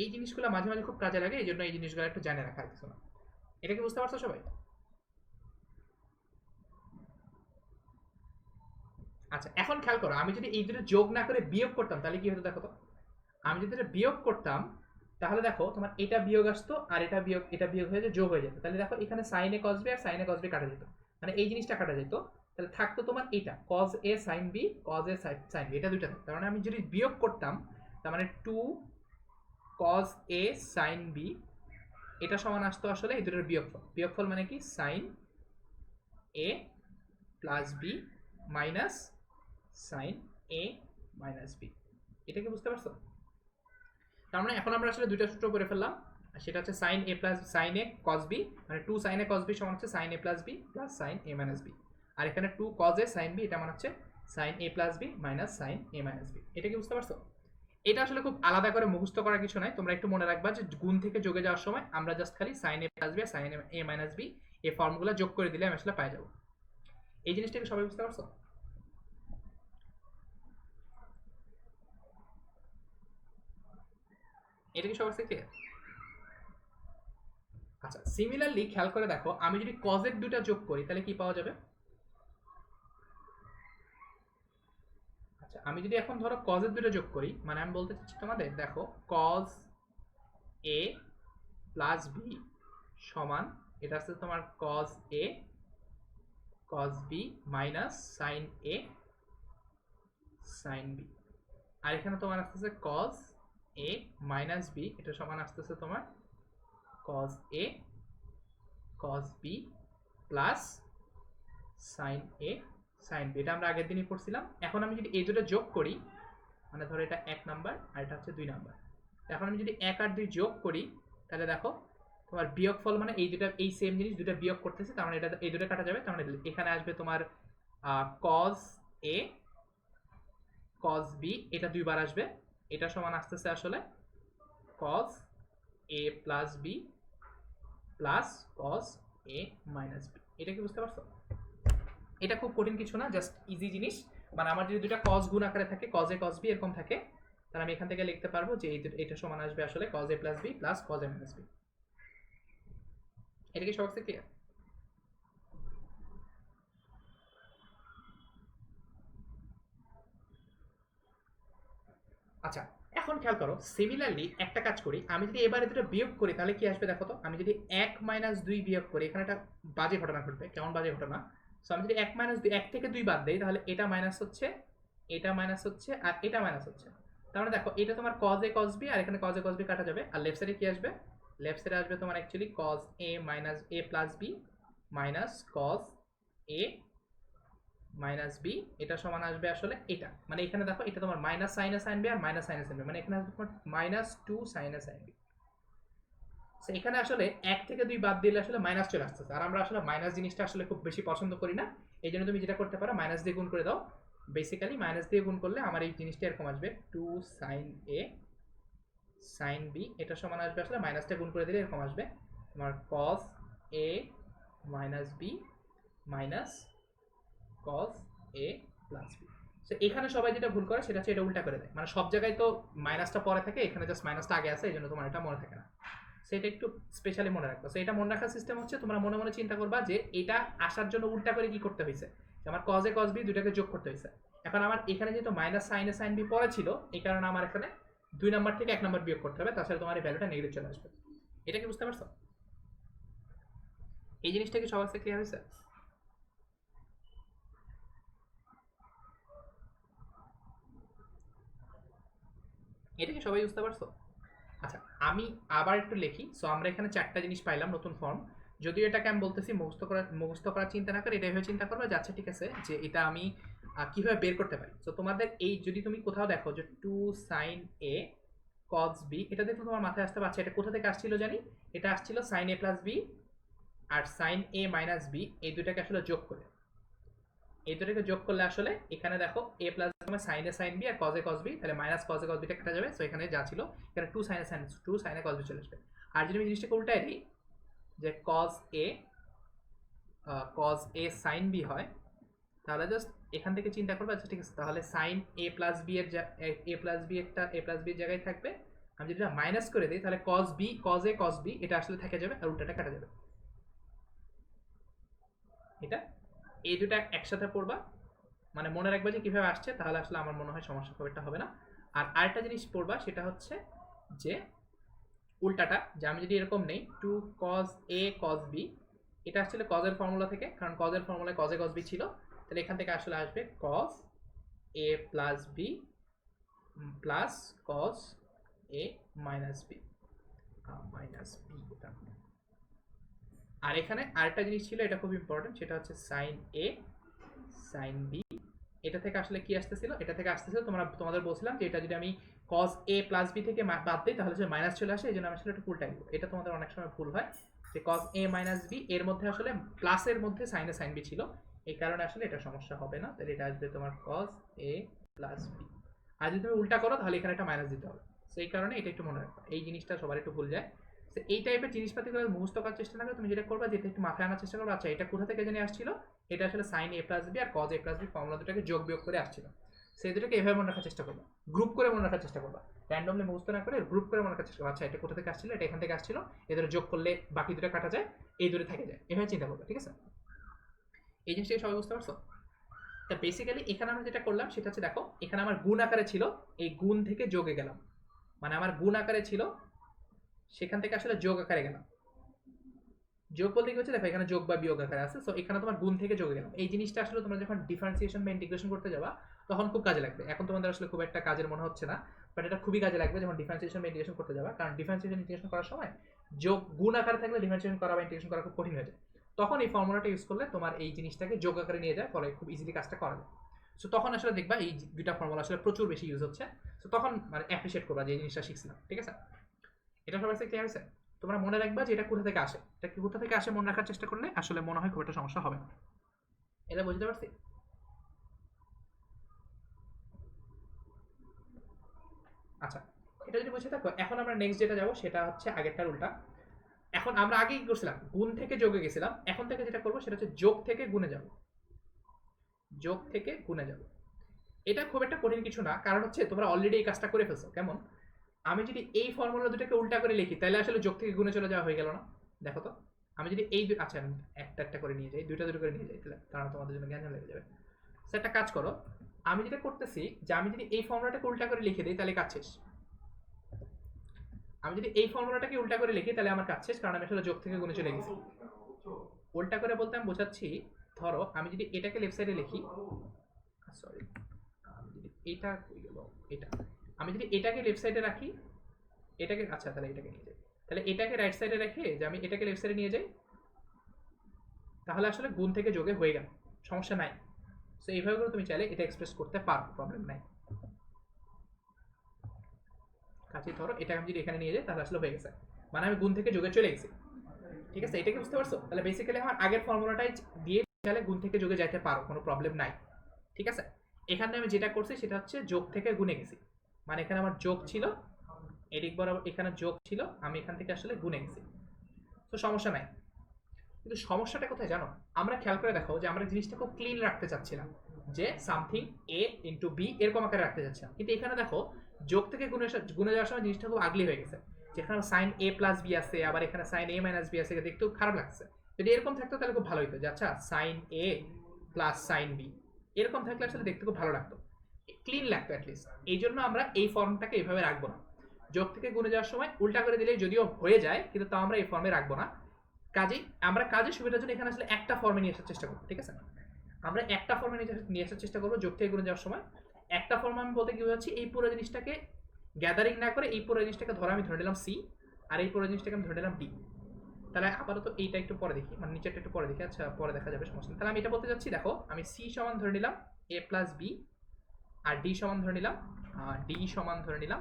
এই জিনিসগুলো মাঝে মাঝে খুব কাজে লাগে, এই জন্য এই জিনিসগুলো একটু জানে রাখা কিছু না। এটা কি বুঝতে পারছো সবাই? আচ্ছা এখন খেয়াল করো আমি যদি এই দুটো যোগ না করে বিয়োগ করতাম তাহলে কি হতো দেখো তো। আমি যদি এটা বিয়োগ করতাম তাহলে দেখো তোমার এটা বিয়োগ আসতো আর এটা বিয়োগ হয়ে যোগ হয়ে যেত। তাহলে দেখো এখানে sign A cos B R sign A cos B কাটা যেত, মানে এই জিনিসটা কাটা যেত। তাহলে থাকতো তোমার এটা কস A sine B cos A sine b, এটা দুইটা থাকতো। তার মানে আমি যদি বিয়োগ করতাম তার মানে 2 কস এ সাইন বি এটা সমান আসতো আসলে এই দুটোর বিয়োগফল। বিয়োগফল মানে কি সাইন এ প্লাস বি মাইনাস সাইন এ মাইনাস বি। এটা কি বুঝতে পারছো? তার মানে এখন আমরা আসলে দুইটা সূত্র করে ফেললাম, সেটা হচ্ছে sign A plus sine A cos B, মানে 2 সাইন এ কস বি সমান হচ্ছে সাইন এ প্লাস বি প্লাস সাইন এ মাইনাস বি। আর এখানে 2 কস এ সাইন বি এটা মানে হচ্ছে সাইন এ প্লাস বি মাইনাস সাইন এ মাইনাস বি। এটা কি বুঝতে পারছো? এটা আসলে খুব আলাদা করে মুখস্থ করার কিছু নাই, তোমরা একটু মনে রাখবা যে গুণ থেকে যোগে যাওয়ার সময় আমরা জাস্ট খালি সাইন এ প্লাস বি আর সাইন এ মাইনাস বি এই ফর্মগুলো যোগ করে দিলে আমি আসলে পাই যাবো। এই জিনিসটাকে সবাই বুঝতে পারছো? এটা কি সবার থেকে? আচ্ছা সিমিলারলি খেয়াল করে দেখো আমি যদি কজের দুটা যোগ করি তাহলে কি পাওয়া যাবে। আচ্ছা আমি যদি এখন ধরো কজের দুটো যোগ করি, মানে আমি বলতে চাচ্ছি তোমাদের দেখো কজ এ প্লাস বি সমান এটা হচ্ছে তোমার কজ এ কজ বি মাইনাস সাইন এ সাইন বি। আর এখানে তোমার আসতেছে কজ এ মাইনাস বি এটা সমান আসতেছে তোমার কজ এ কজ বি প্লাস সাইন এ সাইন বি। এটা আমরা আগের দিনই পড়ছিলাম। এখন আমি যদি এই দুটো যোগ করি মানে ধরো এটা 1 নাম্বার আর এটা হচ্ছে 2 নাম্বার। এখন আমি যদি 1 আর 2 যোগ করি তাহলে দেখো তোমার বিয়োগফল মানে এই দুটো এই সেম জিনিস দুটো বিয়োগ করতেছে, তার মানে এটা এই দুটো কাটা যাবে, তার মানে এখানে আসবে তোমার cos a cos b, এটা দুইবার আসবে, এটা সমান আসতেছে আসলে cos a plus b plus cos a minus b। এটা কি বুঝতে পারছো? এটা খুব কঠিন কিছু না, জাস্ট ইজি জিনিস। মানে আমার যদি দুটা cos গুণ আকারে থাকে cos a cos b এরকম থাকে, তাহলে আমি এখান থেকে লিখতে পারবো যে এটা সমান আসবে আসলে cos a plus b plus cos a minus b। এটা কি সবার কাছে ক্লিয়ার? আচ্ছা, এখন খেয়াল করো সিমিলারলি একটা কাজ করি, আমি যদি এবারে দুটো বিয়োগ করি তাহলে কি আসবে দেখো তো। আমি যদি 1 মাইনাস 2 বিয়োগ করি, এখানে একটা বাজে ঘটনা ঘটবে। কেমন বাজে ঘটনা? সো আমি যদি 1 মাইনাস 2 1 থেকে 2 বাদ দেই তাহলে এটা মাইনাস হচ্ছে, এটা মাইনাস হচ্ছে আর এটা মাইনাস হচ্ছে। তার মানে দেখো এটা তোমার cos a cos b আর এখানে cos a cos b কাটা যাবে, আর লেফট সাইডে কি আসবে? লেফট সাইডে আসবে তোমার actually cos a minus a plus b minus cos a minus b, এটা সমান আসবে আসলে এটা। মানে এখানে দেখো এটা তোমার মাইনাস সাইনে সাইন বি আর মাইনাস সাইনে সাইন বি, মানে এখানে আসবে তোমার মাইনাস 2 সাইনে সাইন বি। সো এখানে আসলে 1 থেকে 2 বাদ দিলে আসলে মাইনাস চলে আসতেছে, আর আমরা আসলে মাইনাস জিনিসটা আসলে খুব বেশি পছন্দ করি না। এই জন্য তুমি যেটা করতে পারো মাইনাস দিয়ে গুণ করে দাও। বেসিক্যালি মাইনাস দিয়ে গুণ করলে আমার এই জিনিসটা এরকম আসবে 2 সাইন এ সাইন বি, এটা সমান আসবে আসলে মাইনাসটা গুণ করে দিলে এরকম আসবে তোমার cos a minus b minus cos a plus b। So এখানে সবাই যেটা ভুল করে সেটা হচ্ছে এটা উল্টা করে দেয়, মানে সব জায়গায় তো মাইনাসটা পরে থাকে, এখানে জাস্ট মাইনাসটা আগে আসে, এই জন্য তোমার এটা মনে থাকে না। সেটা একটু স্পেশালি মনে রাখবো। সো এটা মনে রাখার সিস্টেম হচ্ছে তোমরা মনে মনে চিন্তা করবা যে এটা আসার জন্য উল্টা করে কি করতে হয়েছে, আমার cos a cos b দুটাকে যোগ করতে হয়েছে। এখন আমার এখানে যেহেতু মাইনাস সাইন এ সাইন বি পরে ছিল, এই কারণে আমার এখানে 2 নাম্বার থেকে 1 নাম্বার বিয়োগ করতে হবে, তাছাড়া তোমার এই ভ্যালুটা নেগেটিভ চলে আসবে। এটা কি বুঝতে পারছো? এই জিনিসটা কি সবার কাছে ক্লিয়ার হয়েছে? এটা কি সবাই বুঝতে পারছো? আচ্ছা, আমি আবার একটু লিখি। সো আমরা এখানে 4টা জিনিস পাইলাম নতুন ফর্ম। যদিও এটাকে আমি বলতেছি মুখস্থ করার চিন্তা না করে এটা এভাবে চিন্তা করবে যে আচ্ছা ঠিক আছে যে এটা আমি কিভাবে বের করতে পারি। তো তোমাদের এই যদি তুমি কোথাও দেখো যে 2 sin a cos b, এটা দেখলে তোমার মাথায় আসতে পারছে এটা কোথা থেকে আসছিল জানি। এটা আসছিল sin a plus b R sin a minus b, এই দুটাকে আসলে যোগ করে, এই দুটোকে যোগ করলে আসলে এখানে দেখো a plus sine A sine B আর cos a cos b, তাহলে minus cos a cos b টা কাটা যাবে। সো এখানে যা ছিল এখানে 2 sin a cos b চলে আসবে। আর যদি আমি জিনিসটাকে উল্টাই দিই যে cos a sin b হয়, তাহলে জাস্ট এখান থেকে চিন্তা করবে আচ্ছা ঠিক আছে তাহলে sin a প্লাস b এর a প্লাস b একটা a প্লাস b এর জায়গায় থাকবে। আমি যদি এটা মাইনাস করে দিই তাহলে cos a cos b এটা আসলে থেকে যাবে আর উল্টাটা কাটা যাবে। এটা এই দুটো একসাথে পড়বা, মানে মনে রাখবে যে কিভাবে আসছে, তাহলে আসলে আমার মনে হয় সমস্যা খুব একটা হবে না। আর আরেকটা জিনিস পড়বা সেটা হচ্ছে যে উল্টাটা, যে আমি যদি এরকম নেই 2 cos a cos b, এটা আসলে cos এর ফর্মুলা থেকে, কারণ cos এর ফর্মুলায় cos a cos b ছিল, তাহলে এখান থেকে আসলে আসবে cos a plus b plus cos a minus b minus b। আর এখানে আরেকটা জিনিস ছিল, এটা খুব ইম্পর্টেন্ট, সেটা হচ্ছে sin a sin b। এটা থেকে আসলে কি আসতেছিল? এটা থেকে আসতেছিল তোমাদের বলছিলাম যে এটা যদি আমি cos a প্লাস b থেকে বাদ দিই তাহলে যে মাইনাস চলে আসে, এই জন্য আমি আসলে একটু উল্টাই দেবো। এটা তোমাদের অনেক সময় ভুল হয় যে cos a মাইনাস b এর মধ্যে আসলে প্লাসের মধ্যে sin a sin b ছিল, এই কারণে আসলে এটা সমস্যা হবে না। তাহলে এটা আসবে তোমার cos a প্লাস b। আর যদি তুমি উল্টা করো তাহলে এখানে একটা মাইনাস দিতে হবে। সেই কারণে এটা একটু মনে রাখবা, এই জিনিসটা সবার একটু ভুল যায়। এই টাইপের জিনিসপাতিগুলো মুখস্থ করার চেষ্টা না করে তুমি যেটা করবা, যেটা একটু মাথায় আনার চেষ্টা করবে আচ্ছা এটা কোথা থেকে জানি আসছিল, এটা আসলে sin a প্লাস b আর cos a plus b formula দুটাকে যোগ বিয়োগ করে আসছিল। সেই দুটোকে এভাবে মনে রাখার চেষ্টা করবা, গ্রুপ করে মনে রাখার চেষ্টা করবা, র্যান্ডমলি মুখস্থ না করে গ্রুপ করে মনে রাখার চেষ্টা করবা। আচ্ছা এটা কোথা থেকে আসছিল, এটা এখান থেকে আসছিল, এদের যোগ করলে বাকি দুটো কাটা যায়, এই দুটো থেকে যায়, এভাবে চিন্তা করবে। ঠিক আছে, এই জিনিসটাকে সবাই বুঝতে পারছো? তা বেসিক্যালি এখানে আমরা যেটা করলাম সেটা হচ্ছে দেখো এখানে আমার গুণ আকারে ছিল, এই গুণ থেকে যোগে গেলাম, মানে আমার গুণ আকারে ছিল সেখান থেকে আসলে যোগ আকারে গেলাম। যোগ বলতে কি হচ্ছে দেখো এখানে যোগ বা বিয়োগ আকারে আছে, সো এখানে তোমার গুণ থেকে যোগে গেলাম। এই জিনিসটা আসলে তোমরা যখন ডিফারেন্সিয়েশন বা ইন্টিগ্রেশন করতে যাবা তখন খুব কাজে লাগবে। এখন তোমাদের আসলে খুব একটা কাজের মনে হচ্ছে না, বাট এটা খুবই কাজে লাগবে যখন ডিফারেন্সিয়েশন বা ইন্টিগ্রেশন করতে যাবা, কারণ ডিফারেন্সিয়েশন ইন্টিগ্রেশন করার সময় যোগ গুণ আকারে থাকলে ডিফারেন্সিয়েশন করা বা ইন্টিগ্রেশন করা খুব কঠিন হয়ে যায়। তখন এই ফর্মুলাটা ইউজ করলে তোমার এই জিনিসটাকে যোগ আকারে নিয়ে যায়, ফলে খুব ইজিলি কাজটা করা যায়। সো তখন আসলে দেখবা এই দুইটা ফর্মুলা আসলে প্রচুর বেশি ইউজ হচ্ছে। সো তখন মানে অ্যাপ্রিশিয়েট করবা যে এই জিনিসটা শিখছিলাম, ঠিক আছে? এটা সবার কাছে ক্লিয়ার হয়েছে? তোমরা মনে রাখবা যে এটা কোথা থেকে আসে, এটা কি কোথা থেকে আসে মনে রাখার চেষ্টা করলে আসলে মনে হয় খুব একটা সমস্যা হবে না। এটা বুঝতে পারছি? আচ্ছা, এটা যদি বুঝে থাকো, এখন আমরা নেক্সট যেটা যাবো সেটা হচ্ছে আগেরটার উল্টা। এখন আমরা আগে কি করছিলাম, গুণ থেকে যোগে গেছিলাম, এখন থেকে যেটা করবো সেটা হচ্ছে যোগ থেকে গুণে যাব। যোগ থেকে গুণে যাব, এটা খুব একটা কঠিন কিছু না, কারণ হচ্ছে তোমরা অলরেডি এই কাজটা করে ফেলছো। কেমন, আমি যদি এই ফর্মুলা দুটাকে উল্টা করে লিখি তাহলে আসলে যোগ থেকে গুণে চলে যাওয়া হয়ে গেল না? দেখো তো, আমি যদি এই আচ্ছা আমি একটা একটা করে নিয়ে যাই, দুইটা দুটো করে নিয়ে যাই, তাহলে কারণ তোমাদের জন্য জ্ঞান লেগে যাবে। সো একটা কাজ করো, আমি যেটা করতেছি যে আমি যদি এই ফর্মুলাটাকে উল্টা করে লিখে দিই তাহলে কাজ শেষ। আমি যদি এই ফর্মুলাটাকে উল্টা করে লিখি তাহলে আমার কাজ শেষ, কারণ আমি আসলে যোগ থেকে গুণে চলে গেছি। উল্টা করে বলতে আমি বোঝাচ্ছি, ধরো আমি যদি এটাকে লেফট সাইডে লিখি, সরি, আমি যদি এটা কই গেল, এটা আমি যদি এটাকে লেফট সাইডে রাখি, এটাকে আচ্ছা তাহলে এটাকে নিয়ে যাই, তাহলে এটাকে রাইট সাইডে রেখে যে আমি এটাকে লেফট সাইডে নিয়ে যাই, তাহলে আসলে গুণ থেকে যোগে হয়ে গেল, সমস্যা নাই। সো এইভাবে করে তুমি চাইলে এটা এক্সপ্রেস করতে পারো, প্রবলেম নাই। কাছে ধরো এটা আমি যদি এখানে নিয়ে যাই তাহলে আসলে হয়ে গেছে, মানে আমি গুণ থেকে যোগে চলে গেছি, ঠিক আছে? এটা কি বুঝতে পারছো? তাহলে বেসিক্যালি আমার আগের ফর্মুলাটাই দিয়ে চাইলে গুণ থেকে যোগে যাইতে পারো, কোনো প্রবলেম নাই, ঠিক আছে? এখানে আমি যেটা করছি সেটা হচ্ছে যোগ থেকে গুণে গেছি, মানে এখানে আমার যোগ ছিল, এদিক বরাবর এখানে যোগ ছিল, আমি এখান থেকে আসলে গুণে গেছি। তো সমস্যা নাই, কিন্তু সমস্যাটা কোথায় জানো? আমরা খেয়াল করে দেখো যে আমরা জিনিসটা খুব ক্লিন রাখতে চাচ্ছিলাম, যে সামথিং এ ইন্টু বি এরকম আকারে রাখতে চাচ্ছিলাম, কিন্তু এখানে দেখো যোগ থেকে গুণে যাওয়ার সময় জিনিসটা খুব আগলি হয়ে গেছে, যেখানে সাইন এ প্লাস বি আছে, আবার এখানে সাইন এ মাইনাস বি আছে, দেখতেও খারাপ লাগছে। যদি এরকম থাকতো তাহলে খুব ভালো হতো, যে আচ্ছা সাইন এ প্লাস সাইন বি এরকম থাকলে আসলে দেখতে খুব ভালো লাগতো, ক্লিন লাগতো অ্যাটলিস্ট। এই জন্য আমরা এই ফর্মটাকে এইভাবে রাখবো না, যোগ থেকে গুণে যাওয়ার সময় উল্টা করে দিলে যদিও হয়ে যায়, কিন্তু তাও আমরা এই ফর্মে রাখবো না। কাজেই আমরা কাজের সুবিধার জন্য এখানে আসলে একটা ফর্মে নিয়ে আসার চেষ্টা করবো, ঠিক আছে? আমরা একটা ফর্মে নিয়ে আসার চেষ্টা করবো যোগ থেকে গুণে যাওয়ার সময়। একটা ফর্ম আমি বলতে কি বোঝাচ্ছি, এই পুরো জিনিসটাকে গ্যাদারিং না করে এই পুরো জিনিসটাকে ধরো আমি ধরে নিলাম সি, আর এই পুরো জিনিসটাকে আমি ধরে নিলাম ডি। তাহলে আপাতত এইটা একটু পরে দেখি, মানে নিচেরটা একটু পরে দেখি, আচ্ছা পরে দেখা যাবে, সমস্যা নেই। তাহলে আমি এটা বলতে যাচ্ছি, দেখো আমি সি সমান ধরে নিলাম এ প্লাস বি, আর ডি সমান ধরে নিলাম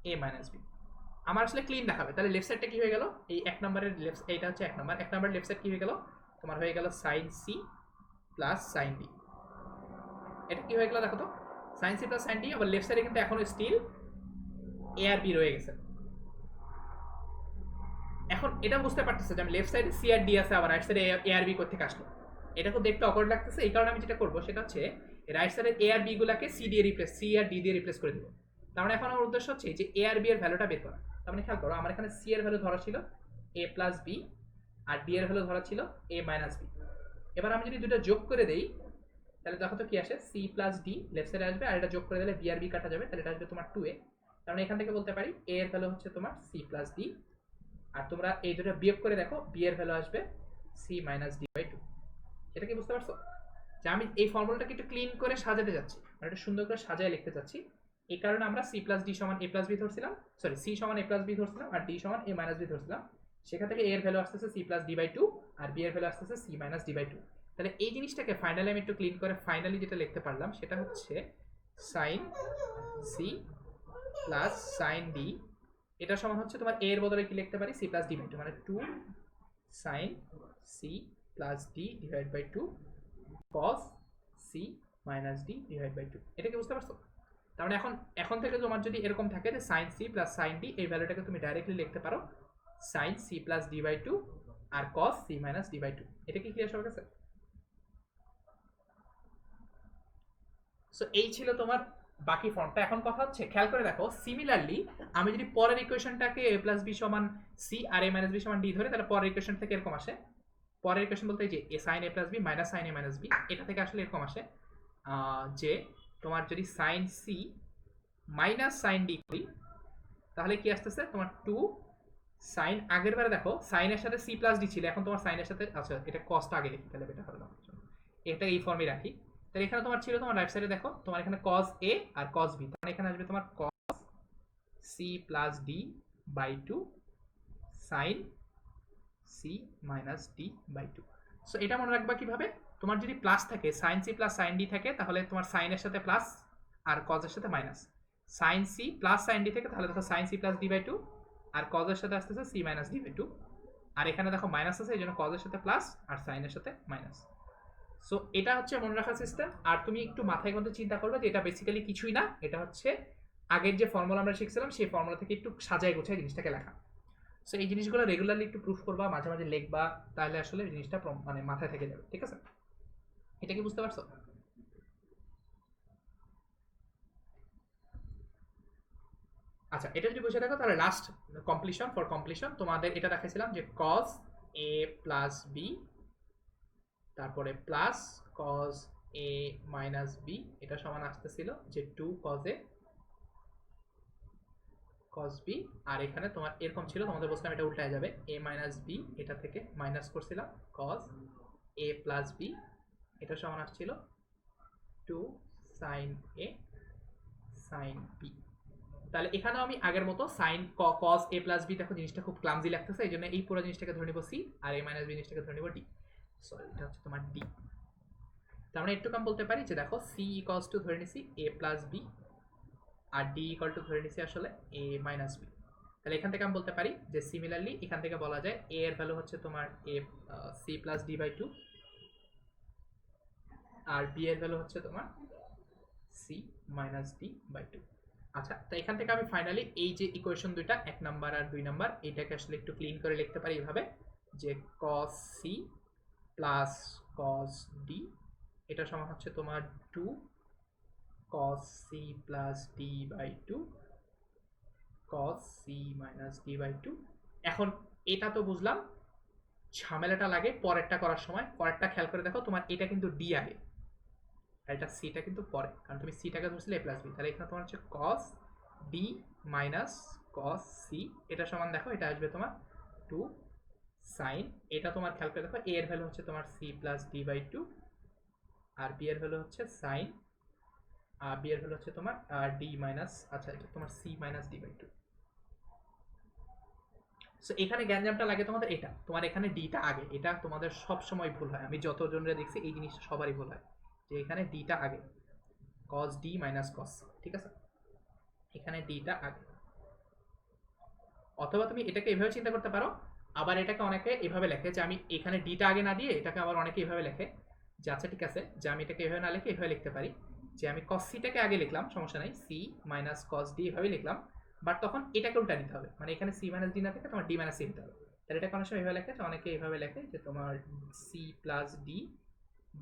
এ মাইনাস বি। আমার আসলে ক্লিন দেখাবে, তাহলে লেফট সাইডটা কি হয়ে গেল, এই এক নম্বরের লেফট, এইটা হচ্ছে এক নম্বরের লেফট সাইড কি হয়ে গেল, তোমার হয়ে গেল sine C plus sine d. এটা কি হয়ে গেল দেখো তো, sine C plus sine d, আবার লেফট সাইডে কিন্তু এখনো স্টিল এ আর বি রয়ে গেছে। এখন এটা বুঝতে পারতেছে যে আমি লেফট সাইডে সি আর ডি আছে, আবার রাইট সাইডে এ আর বি কোথা থেকে আসলো, এটা খুব দেখতে অকওয়ার্ড লাগতেছে। এই কারণে আমি যেটা করবো সেটা হচ্ছে রাইট সাইডের এ আর বি গুলাকে সি আর ডি দিয়ে রিপ্লেস করে দেবো। তার মানে এখন আমার উদ্দেশ্য হচ্ছে যে এ আর বি এর ভ্যালুটা বের করা। তার মানে খেয়াল করো, আমার এখানে সি এর ভ্যালু ধরা ছিল এ প্লাস বি, আর ডি এর ভ্যালু ধরা ছিল এ মাইনাস বি। এবার আমি যদি দুটো যোগ করে দেই তাহলে দেখো তো কি আসে, সি প্লাস ডি লেফট সাইডে আসবে, আর এটা যোগ করে দিলে বি আর বি কাটা যাবে, তাহলে এটা আসবে তোমার 2a। কারণ এখান থেকে বলতে পারি এ এর ভ্যালু হচ্ছে তোমার সি প্লাস ডি, আর তোমরা এই দুটো বিয়োগ করে দেখো বি এর ভ্যালু আসবে সি মাইনাস ডি বাই 2। এটা কি বুঝতে পারছো? যে আমি এই ফর্মুলাটাকে একটু ক্লিন করে সাজাতে যাচ্ছি, মানে একটু সুন্দর করে সাজায় লিখতে চাচ্ছি। এই কারণে আমরা সি প্লাস ডি সমান এ প্লাস বি ধরছিলাম, সরি সি সমান এ প্লাস বি ধরছিলাম, আর ডি সমান এ মাইনাস বি ধরছিলাম। সেখান থেকে এ এর ভ্যালু আসতেছে সি প্লাস ডি বাই 2, আর বি এর ভ্যালু আসতেছে সি মাইনাস ডি বাই 2। তাহলে এই জিনিসটাকে ফাইনালি আমি একটু ক্লিন করে ফাইনালি যেটা লিখতে পারলাম সেটা হচ্ছে sine C plus sine d, এটা সমান হচ্ছে তোমার এ এর বদলে কি লিখতে পারি, সি প্লাস ডি বাই 2, মানে 2 sine C plus d divide by 2 cos c minus d divide by 2। এটা কি বুঝতে পারছো? তার মানে এখন থেকে তোমার যদি এরকম থাকে যে sine C plus sine d, এই ভ্যালুটাকে তুমি ডাইরেক্টলি লিখতে পারো sine C plus D by 2 আর cos c minus D by 2। এটা কি ক্লিয়ার সবার কাছে? সো এই ছিল তোমার বাকি ফর্মটা। এখন কথা হচ্ছে খেয়াল করে দেখো, সিমিলারলি আমি যদি পরের ইকুয়েশনটাকে এ প্লাস বি সমান সি আর এ মাইনাস বি সমান ডি ধরে, তাহলে পরের ইকুয়েশন থেকে এরকম আসে। পরের ইকুয়েশন বলতে যে এ সাইন এ প্লাস বি মাইনাস সাইন এ মাইনাস বি, এটা থেকে আসলে এরকম আসে যে তোমার যদি sine c minus sine d করি তাহলে কি আসতেছে তোমার 2 সাইন, আগের বারে দেখো সাইনের সাথে সি প্লাস ডি ছিল, এখন তোমার সাইনের সাথে, আচ্ছা এটা কসটা আগে লিখি তাহলে বেটার হবে আমার জন্য, এটা এই ফর্মে রাখি। তাহলে এখানে তোমার ছিল, তোমার রাইট সাইডে দেখো তোমার এখানে cos a R cos b, তাহলে এখানে আসবে তোমার cos c plus d by 2 sine c minus d by 2। So এটা মনে রাখবা কিভাবে, তোমার যদি প্লাস থাকে sine C plus sine D থাকে তাহলে তোমার সাইনের সাথে প্লাস আর কজের সাথে minus. Sine C plus sine D থেকে তাহলে দেখো sine C plus D by two, আর কজের সাথে আসতেছে C minus D by two. আর এখানে দেখো মাইনাস আছে, এই জন্য কজের সাথে প্লাস আর সাইনের সাথে মাইনাস। সো এটা হচ্ছে মনে রাখার সিস্টেম। আর তুমি একটু মাথায় মধ্যে চিন্তা করবে যে এটা বেসিক্যালি কিছুই না, এটা হচ্ছে আগের যে ফর্মুলা আমরা শিখছিলাম সেই ফর্মুলা থেকে একটু সাজায় গোছায় জিনিসটাকে লেখা। সো এই জিনিসগুলো রেগুলারলি একটু প্রুফ করবা, মাঝে মাঝে লিখবা, তাহলে আসলে জিনিসটা মানে মাথায় থেকে যাবে। ঠিক আছে, এটা কি বুঝতে পারছো? আচ্ছা, এটা যদি বুঝে থাকো তাহলে লাস্ট কমপ্লিশন, ফর কমপ্লিশন তোমাদের এটা দেখাইছিলাম যে cos a প্লাস বি, তারপরে plus cos a minus b, এটা সমান আসতেছিল যে 2 cos a cos b। আর এখানে তোমার এরকম ছিল, তোমাদের বলছিলাম এটা উল্টায় যাবে, a মাইনাস বি, এটা থেকে মাইনাস করছিলাম cos a প্লাস বি, এটা সমান আসছিল 2 sin a sin b। তাহলে এখানেও আমি আগের মতো sine cos a plus b, দেখো জিনিসটা খুব ক্লামজি লাগতেছে, এই জন্য এই পুরো জিনিসটাকে ধরে নিব সি, আর a মাইনাস বি জিনিসটাকে ধরে নিব ডি। সরি, এটা হচ্ছে তোমার ডি। তার মানে একটু কম বলতে পারি যে দেখো সি ইকুয়ালস টু ধরে নিছি a প্লাস বি, আর ডি ইকুয়াল টু ধরে নিছি আসলে a মাইনাস বি। তাহলে এখান থেকে আমি বলতে পারি যে সিমিলারলি এখান থেকে বলা যায় a এর ভ্যালু হচ্ছে তোমার a c plus D by two, আর বি এর ভ্যালু হচ্ছে তোমার c minus D by two. আচ্ছা, তো এখান থেকে আমি ফাইনালি এই যে ইকুয়েশন দুইটা 1 নাম্বার আর 2 নাম্বার, এটাকে আসলে একটু ক্লিন করে লিখতে পারি এভাবে যে cos c plus cos d, এটা সমান হচ্ছে তোমার 2 cos c plus d by 2 cos c minus d by 2। এখন এটা তো বুঝলাম, ঝামেলাটা লাগে পরেরটা করার সময়। পরেরটা খেয়াল করে দেখো, তোমার এটা কিন্তু d আগে আর এটা সিটা কিন্তু পরে, কারণ তুমি সিটাকে ধরছিলে a প্লাস বি। তাহলে এখানে তোমার হচ্ছে cos d minus cos c, এটা সমান দেখো এটা আসবে তোমার 2 sin, এটা তোমার খেয়াল করে দেখো a এর ভ্যালু হচ্ছে তোমার c প্লাস d বাই 2, আর b এর ভ্যালু হচ্ছে sin, আর b এর ভ্যালু হচ্ছে তোমার d মাইনাস, আচ্ছা এটা তোমার c minus d by 2। So এখানে গ্যাঞ্জামটা লাগে তোমাদের, এটা তোমার এখানে ডিটা আগে, এটা তোমাদের সব সময় ভুল হয়, আমি যতজনরা দেখছি এই জিনিসটা সবারই ভুল হয় যে এখানে ডিটা আগে, cos d minus cos c। ঠিক আছে, এখানে ডিটা আগে। অথবা তুমি এটাকে এভাবে চিন্তা করতে পারো, আবার এটাকে অনেকে এভাবে লেখে যে আমি এখানে ডিটা আগে না দিয়ে এটাকে আবার অনেকে এভাবে লেখে যে আচ্ছা ঠিক আছে, যে আমি এটাকে এভাবে না লিখে এভাবে লিখতে পারি যে আমি cos c টাকে আগে লিখলাম, সমস্যা নাই, c মাইনাস cos d এভাবে লিখলাম, বাট তখন এটাকে উল্টা নিতে হবে, মানে এখানে c মাইনাস d না থেকে তোমার d মাইনাস c নিতে হবে। তাহলে এটা কোনো সময় এভাবে লেখে, অনেকে এভাবে লেখে যে তোমার c plus d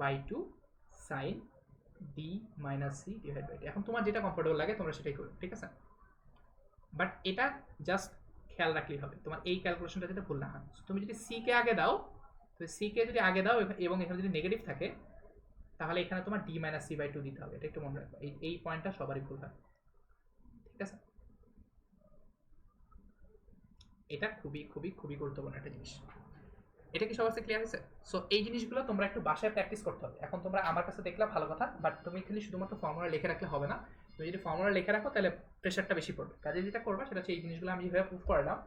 by 2 sine d minus c divide by 2। এখন তোমার যেটা কমফোর্টেবল লাগে তোমরা সেটাই করো, ঠিক আছে। বাট এটা জাস্ট খেয়াল রাখলেই হবে, তোমার এই ক্যালকুলেশনটা যাতে ভুল না হয়। তুমি যদি সি কে আগে দাও, তো সি কে যদি আগে দাও এবং এখানে যদি নেগেটিভ থাকে তাহলে এখানে তোমার d minus c by two দিতে হবে, এটা একটু মনে রাখবে, এই পয়েন্টটা সবারই ভুল হয়। ঠিক আছে, এটা খুবই খুবই খুবই গুরুত্বপূর্ণ একটা জিনিস। এটা কি সবার কাছে ক্লিয়ার হয়েছে? সো এই জিনিসগুলো তোমরা একটু বাসায় প্র্যাকটিস করতে হবে। এখন তোমরা আমার কাছে দেখলে ভালো কথা, বাট তুমি খালি শুধুমাত্র ফর্মুলা লিখে রাখলে হবে না। তুমি যদি ফর্মুলা লিখে রাখো তাহলে প্রেশারটা বেশি পড়বে। কাজে যেটা করবা সেটা হচ্ছে এই জিনিসগুলো আমি যেভাবে প্রুফ করলাম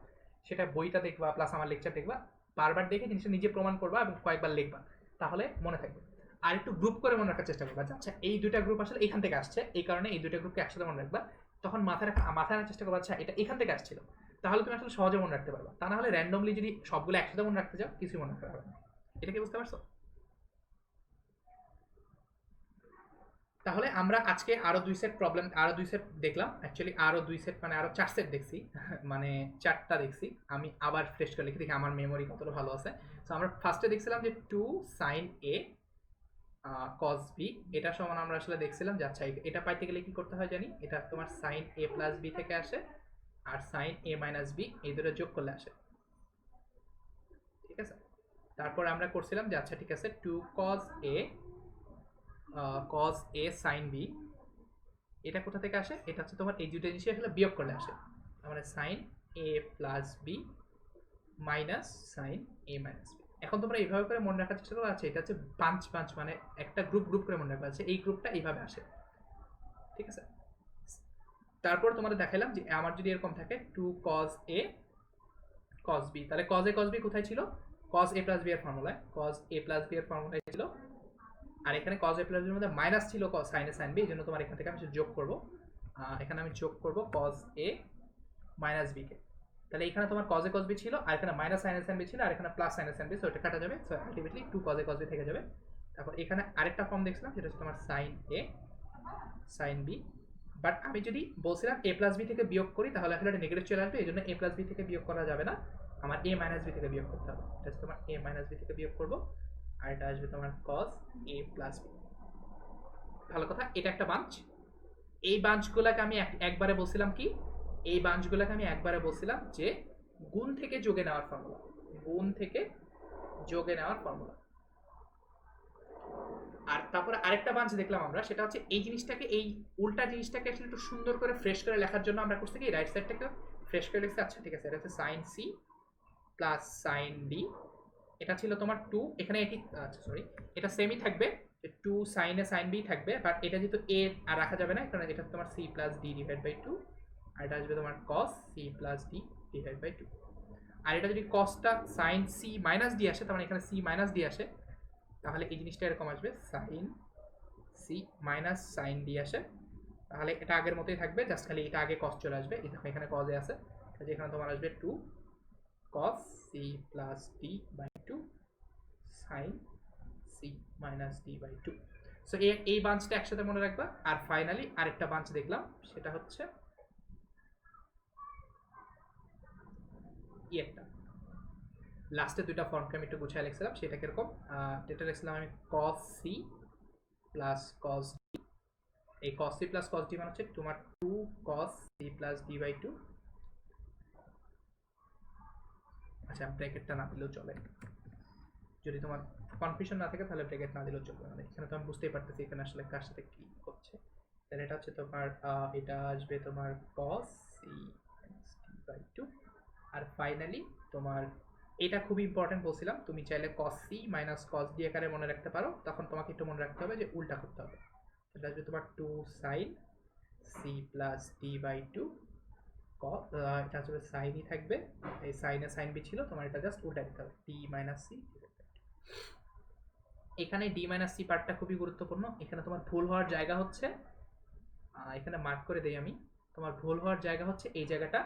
সেটা বইটা দেখবা প্লাস আমার লেকচার দেখবা, বারবার দেখে জিনিসটা নিজে প্রমাণ করবা এবং কয়েকবার লিখবা, তাহলে মনে থাকবে। আর একটু গ্রুপ করে মনে রাখার চেষ্টা করবা, আচ্ছা এই দুইটা গ্রুপ আসলে এখান থেকে আসছে, এই কারণে এই দুইটা গ্রুপকে একসাথে মনে রাখবা। তখন মাথায় রাখার চেষ্টা করবা আচ্ছা এটা এখান থেকে আসছিল, তাহলে তুমি আসলে সহজে মনে রাখতে পারবা। তা না হলে র্যান্ডমলি যদি সবগুলো একসাথে মনে রাখতে যাও কিছুই মনে রাখতে পারবে না। এটা কি বুঝতে পারছো? তাহলে আমরা আজকে আরো 2 সেট প্রবলেম, আরো 2 সেট দেখলাম, অ্যাকচুয়ালি আরো 2 সেট মানে আরো 4 সেট দেখছি মানে 4টা দেখছি। আমি আবার ফ্রেশ করে লিখি, দেখি আমার মেমোরি কতটা ভালো আছে। সো আমরা ফার্স্টে দেখছিলাম যে 2 sin a cos b, এটা সমান আমরা আসলে দেখছিলাম যে আচ্ছা এটা পাইতে গেলে কি করতে হয় জানি, এটা তোমার sin a প্লাস b থেকে আসে, আর sin a মাইনাস b এই দুটো যোগ করলে আসে। ঠিক আছে, তারপর আমরা করছিলাম যে আচ্ছা ঠিক আছে 2 cos a sin b, এটা কোথা থেকে আসে, এটা হচ্ছে তোমার এই দুটো জিনিস আসলে বিয়োগ করলে আসে, মানে sin a plus b minus sin a minus b। এখন তোমরা এইভাবে করে মনে রাখার চেষ্টা করো, আচ্ছা এটা হচ্ছে পাঁচ পাঁচ মানে একটা গ্রুপ গ্রুপ করে মনে রাখবা, আচ্ছা এই গ্রুপটা এইভাবে আসে। ঠিক আছে, তারপর তোমাদের দেখাইলাম যে আমার যদি এরকম থাকে 2 cos a cos b, তাহলে cos a cos b কোথায় ছিল, cos a প্লাস b এর ফর্মুলায় cos a প্লাস b এর ফর্মুলায় ছিল, আর এখানে cos a প্লাস b এর মধ্যে মাইনাস ছিল sin a sin b, এই জন্য তোমার এখান থেকে আমি যোগ করব, এখানে আমি যোগ করব cos a মাইনাস b কে। তাহলে এখানে তোমার cos a cos b ছিল, আর এখানে minus sin a sin b ছিল, আর এখানে plus sin a sin b, so এটা কাটা যাবে, so ultimately 2 cos a cos b থেকে যাবে। তারপর এখানে আরেকটা ফর্ম দেখছিলাম, সেটা হচ্ছে তোমার sin a sin b, but আমি যদি বলছিলাম a প্লাস b থেকে বিয়োগ করি তাহলে আসলে এটা নেগেটিভ চলে আসবে, এই জন্য a প্লাস b থেকে বিয়োগ করা যাবে না, আমার a মাইনাস b থেকে বিয়োগ করতে হবে। এটা হচ্ছে তোমার a মাইনাস b থেকে বিয়োগ করব, আর এটা আসবে তোমার cos a প্লাস b। ভালো কথা, এটা একটা বাঞ্চ। এই বাঞ্চগুলোকে আমি একবারে বলছিলাম কি, এই বাঞ্চগুলোকে আমি একবারে বলছিলাম যে গুণ থেকে যোগে নেওয়ার ফর্মুলা, গুণ থেকে যোগে নেওয়ার ফর্মুলা। আর তারপরে আরেকটা বাঞ্চ দেখলাম আমরা, সেটা হচ্ছে এই জিনিসটাকে, এই উল্টা জিনিসটাকে আসলে একটু সুন্দর করে ফ্রেশ করে লেখার জন্য আমরা করছি কি, রাইট সাইডটাকে ফ্রেশ করে লিখছি। আচ্ছা ঠিক আছে, এটা হচ্ছে sin c plus sin d, এটা ছিল তোমার 2, এখানে এটি আচ্ছা সরি এটা সেমই থাকবে, 2 sin a sin b থাকবে, বাট এটা যেহেতু a আর রাখা যাবে না, কারণ এটা তোমার c plus d divide by 2, আর এটা আসবে তোমার cos c plus d divide by 2। আর এটা যদি cosটা sin c মাইনাস d আসে, তার মানে এখানে c মাইনাস d আসে, তাহলে এই জিনিসটা এরকম আসবে sin c minus sin d আসে, তাহলে এটা আগের মতোই থাকবে, জাস্ট খালি এটা আগে cos চলে আসবে, এই দেখো এখানে cos এ আছে, তাহলে এখানে তোমার আসবে 2 cos c plus d by 2 sin c minus d by 2। So এই বাঞ্চটা একসাথে মনে রাখবা। আর ফাইনালি আরেকটা বাঞ্চ দেখলাম, সেটা হচ্ছে একটা লাস্টে দুইটা ফর্মকে আমি একটু গুছিয়ে লিখছিলাম, সেটা কিরকম, এটা লিখছিলাম আমি cos c plus cos d, এই cos c plus cos d মানে হচ্ছে তোমার 2 cos c plus d by 2। আচ্ছা ব্র্যাকেটটা না দিলেও চলে, যদি তোমার কনফিউশন না থাকে তাহলে ব্র্যাকেট না দিলেও চলবে, মানে এখানে তো আমি বুঝতেই পারতেছি এখানে আসলে কার সাথে কি হচ্ছে। তাহলে এটা হচ্ছে তোমার এটা আসবে তোমার cos c d বাই 2, আর ফাইনালি তোমার এটা খুবই ইম্পর্টেন্ট বলছিলাম, তুমি চাইলে cos c minus cos d আকারে মনে রাখতে পারো, তখন তোমাকে একটু মনে রাখতে হবে যে উল্টা করতে হবে। এটা আসবে তোমার 2 sin c plus d by 2, এটা আসলে সাইনই থাকবে, এই সাইনে সাইন বি ছিল, তোমার এটা জাস্ট উল্টা দিতে হবে, d মাইনাস c। এখানে d মাইনাস c পার্টটা খুবই গুরুত্বপূর্ণ, এখানে তোমার ভুল হওয়ার জায়গা হচ্ছে, এখানে মার্ক করে দেই আমি, তোমার ভুল হওয়ার জায়গা হচ্ছে এই জায়গাটা,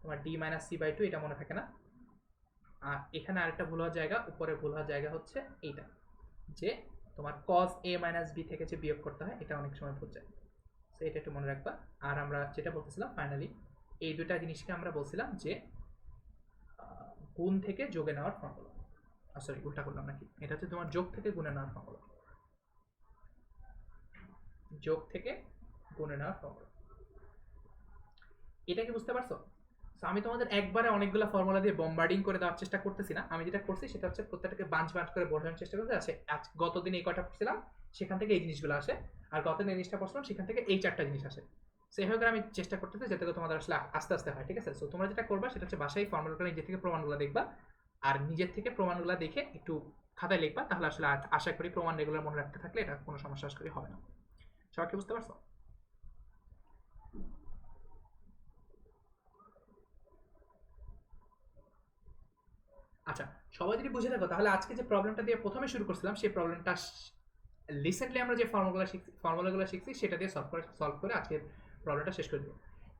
তোমার d মাইনাস c বাই 2 এটা মনে থাকে না, আর এখানে আরেকটা ভুল হওয়ার জায়গা, উপরে ভুল হওয়ার জায়গা হচ্ছে এইটা, যে তোমার cos a মাইনাস b থেকে যে বিয়োগ করতে হয়, এটা অনেক সময় ভুল যায়, তো এটা একটু মনে রাখবা। আর আমরা যেটা বলতেছিলাম ফাইনালি, এই দুটা জিনিসকে আমরা বলছিলাম যে গুণ থেকে যোগে নেওয়ার ফর্মুলা, সরি উল্টা করলাম নাকি, এটা হচ্ছে তোমার যোগ থেকে গুণে নেওয়ার ফর্মুলা, যোগ থেকে গুণে নেওয়ার ফর্মুলা। এটা কি বুঝতে পারছো? আমি তোমাদের একবারে অনেকগুলো ফর্মুলা দিয়ে বম্বার্ডিং করে দেওয়ার চেষ্টা করতেছি না, আমি যেটা করছি সেটা হচ্ছে প্রত্যেকটাকে বাঞ্চ বাঞ্চ করে বোঝানোর চেষ্টা করতে আছে। আজ গতদিন এই কয়টা পড়ছিলাম সেখান থেকে এই জিনিসগুলো আসে, আর গতদিন এই জিনিসটা পড়ছিলাম সেখান থেকে এই চারটা জিনিস আসে, সেইভাবে করে আমি চেষ্টা করতেছি যাতে তোমাদের আসলে আস্তে আস্তে হয়, ঠিক আছে? সো তোমরা যেটা করবা সেটা হচ্ছে বাসায় ফর্মুলাগুলো নিজে থেকে প্রমাণগুলো দেখবা, আর নিজের থেকে প্রমাণগুলো দেখে একটু খাতায় লিখবা, তাহলে আসলে আশা করি প্রমাণ রেগুলার মনে রাখতে থাকলে এটা কোনো সমস্যা আশা করি হবে না। সবাইকে বুঝতে পারছো? আচ্ছা, সবাই যদি বুঝে থাকো তাহলে আজকে যে প্রবলেমটা দিয়ে প্রথমে শুরু করছিলাম সেই প্রবলেমটা রিসেন্টলি আমরা যে ফর্মুলাগুলো শিখছি সেটা দিয়ে সলভ করে আজকে প্রবলেমটা শেষ করে দেবো।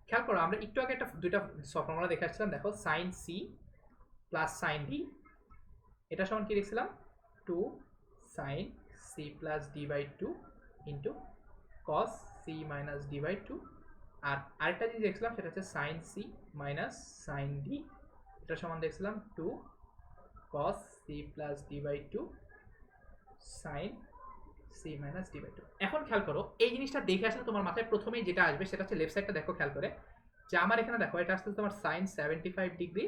খেয়াল করো, আমরা একটু আগে দুইটা ফর্মুলা দেখে আসছিলাম, দেখো sine C plus sine d, এটা সমান কি লিখছিলাম, 2 sine C plus D by 2 into cos c minus D by 2, আর আরেকটা জিনিস দেখছিলাম সেটা হচ্ছে sine c minus sine d, এটা সমান দেখছিলাম 2 cos c plus d by 2 sin c minus d by 2। এখন খেয়াল করো, এই জিনিসটা দেখে আসলে তোমার মাথায় প্রথমেই যেটা আসবে সেটা হচ্ছে লেফট সাইডটা দেখো খেয়াল করে, যে আমার এখানে দেখো এটা আসছে তোমার sin 75 degree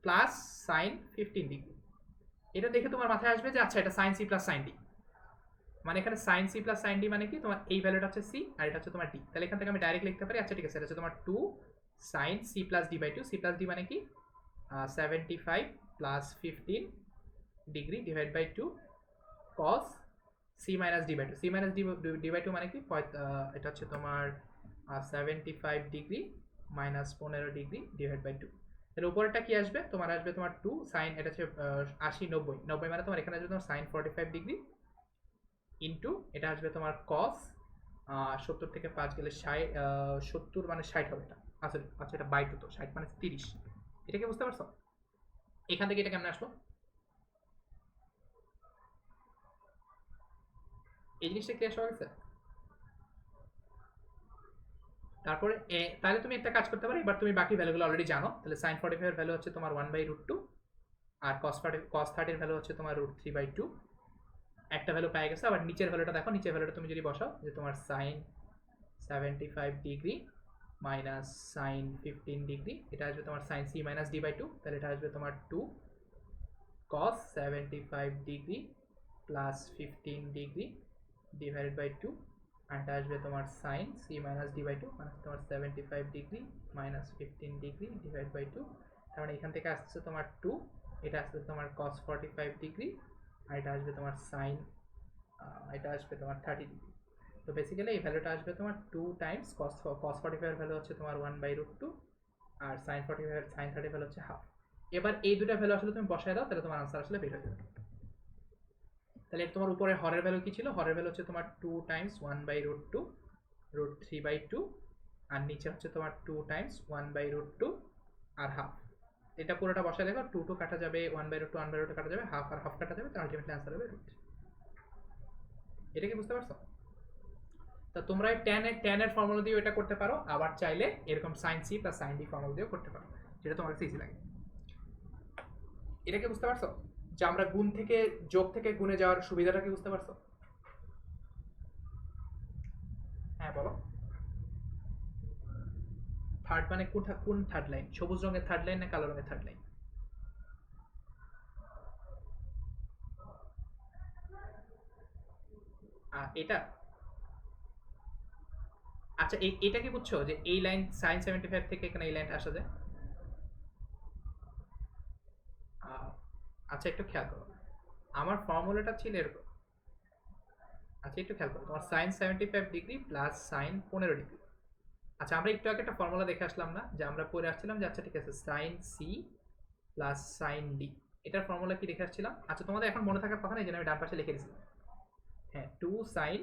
plus sin 15 degree, এটা দেখে তোমার মাথায় আসবে যে আচ্ছা এটা sin c plus sin d, মানে এখানে sin c plus sin d মানে কি, তোমার এই ভ্যালুটা হচ্ছে c আর এটা হচ্ছে তোমার d, তাহলে এখান থেকে আমি ডাইরেক্ট লিখতে পারি, আচ্ছা ঠিক আছে এটা হচ্ছে তোমার 2 sin c plus d by 2, c plus d মানে কি 75 plus 15 degree divide by 2 cos c minus d by 2, c minus d by 2 মানে কি, এটা হচ্ছে তোমার 75 degree minus 15 degree divide by 2, তাহলে উপরেরটা কি আসবে, তোমার আসবে তোমার 2 সাইন, এটা হচ্ছে 80 90 90 মানে তোমার এখানে আসবে তোমার সাইন 45 ডিগ্রি ইন্টু এটা আসবে তোমার কস 70 থেকে 5 গেলে 70 মানে 60 হবে এটা। আচ্ছা আচ্ছা, এটা বাই 2 তো 60 মানে 30। এটা কি বুঝতে পারছো? এখান থেকে এটা কেমন আসলো? এই জিনিসটা ক্লিয়ার হয়ে গেছে? তারপরে তাহলে তুমি একটা কাজ করতে পারো, এবার তুমি বাকি ভ্যালুগুলো অলরেডি জানো। তাহলে সাইন 45 এর ভ্যালু হচ্ছে তোমার 1/√2, আর cos 30 এর ভ্যালু হচ্ছে তোমার √3/2। একটা ভ্যালু পেয়ে গেছে। আবার নিচের ভ্যালুটা দেখো, নিচের ভ্যালুটা তুমি যদি বসাও যে তোমার sine 75 degree minus sine 15 degree, এটা আসবে তোমার সাইন c মাইনাস d/2, তাহলে এটা আসবে তোমার 2 cos 75 degree plus 15 degree divided by 2, আর এটা আসবে তোমার সাইন c মাইনাস d/2 মানে তোমার 75 degree minus 15 degree divide by 2। তার মানে এখান থেকে আসছে তোমার 2, এটা আসছে তোমার cos 45 ডিগ্রি, আর এটা আসবে তোমার সাইন, এটা আসবে তোমার 30 ডিগ্রি। তো বেসিক্যালি এই ভ্যালুটা আসবে তোমার 2 টাইমস cos 45 এর ভ্যালু হচ্ছে তোমার 1/√2, আর সাইন 45 সাইন 30 ভ্যালু হচ্ছে হাফ। এবার এই দুটো ভ্যালু আসলে তুমি বসায় দাও, তাহলে তোমার আনসার আসলে বের হয়ে যাবে। তাহলে তোমার উপরে হরের ভ্যালু কি ছিল? হরের ভ্যালু হচ্ছে তোমার 2 টাইমস 1/√2 √3/2, আর নিচে হচ্ছে তোমার 2 টাইমস 1/√2 আর হাফ। এটা পুরোটা বসায় দেখো, 2 2 কাটা যাবে, 1/√2 1/√2 কাটা যাবে, হাফ আর হাফ কাটা যাবে, তাহলে আলটিমেটলি আনসার হবে √3। এটা কি বুঝতে পারছো? তো তোমরা tan এর ফর্মুলা দিয়েও এটা করতে পারো, আবার চাইলে এরকম sin c plus sin d formula দিয়েও করতে পারো, যেটা তোমার কাছে ইজি লাগে। এটা কি বুঝতে পারছো যে আমরা গুণ থেকে যোগ থেকে গুণে যাওয়ার সুবিধাটা কি বুঝতে পারছো? হ্যাঁ বলো। থার্ড মানে কোন থার্ড লাইন? সবুজ রঙের থার্ড লাইন না কালো রঙের থার্ড লাইন? এটা আচ্ছা, এটা কি বুঝছো যে এই লাইন sin 75 থেকে এখানে এই লাইনটা আসা যায়? আচ্ছা একটু খেয়াল করো, আমার ফর্মুলাটা ছিল এরকম। আচ্ছা একটু খেয়াল করো, তোমার sin 75 degree plus sin 15 degree. আচ্ছা আমরা একটু আগে একটা ফর্মুলা দেখে আসলাম না, যে আমরা পড়ে আসছিলাম যে আচ্ছা ঠিক আছে sin c plus sin d, এটার ফর্মুলা কি দেখে আসছিলাম? আচ্ছা তোমাদের এখন মনে থাকার কথা না, এই জন্য আমি ডান পাশে লিখে দিয়েছিলাম। হ্যাঁ 2 sin,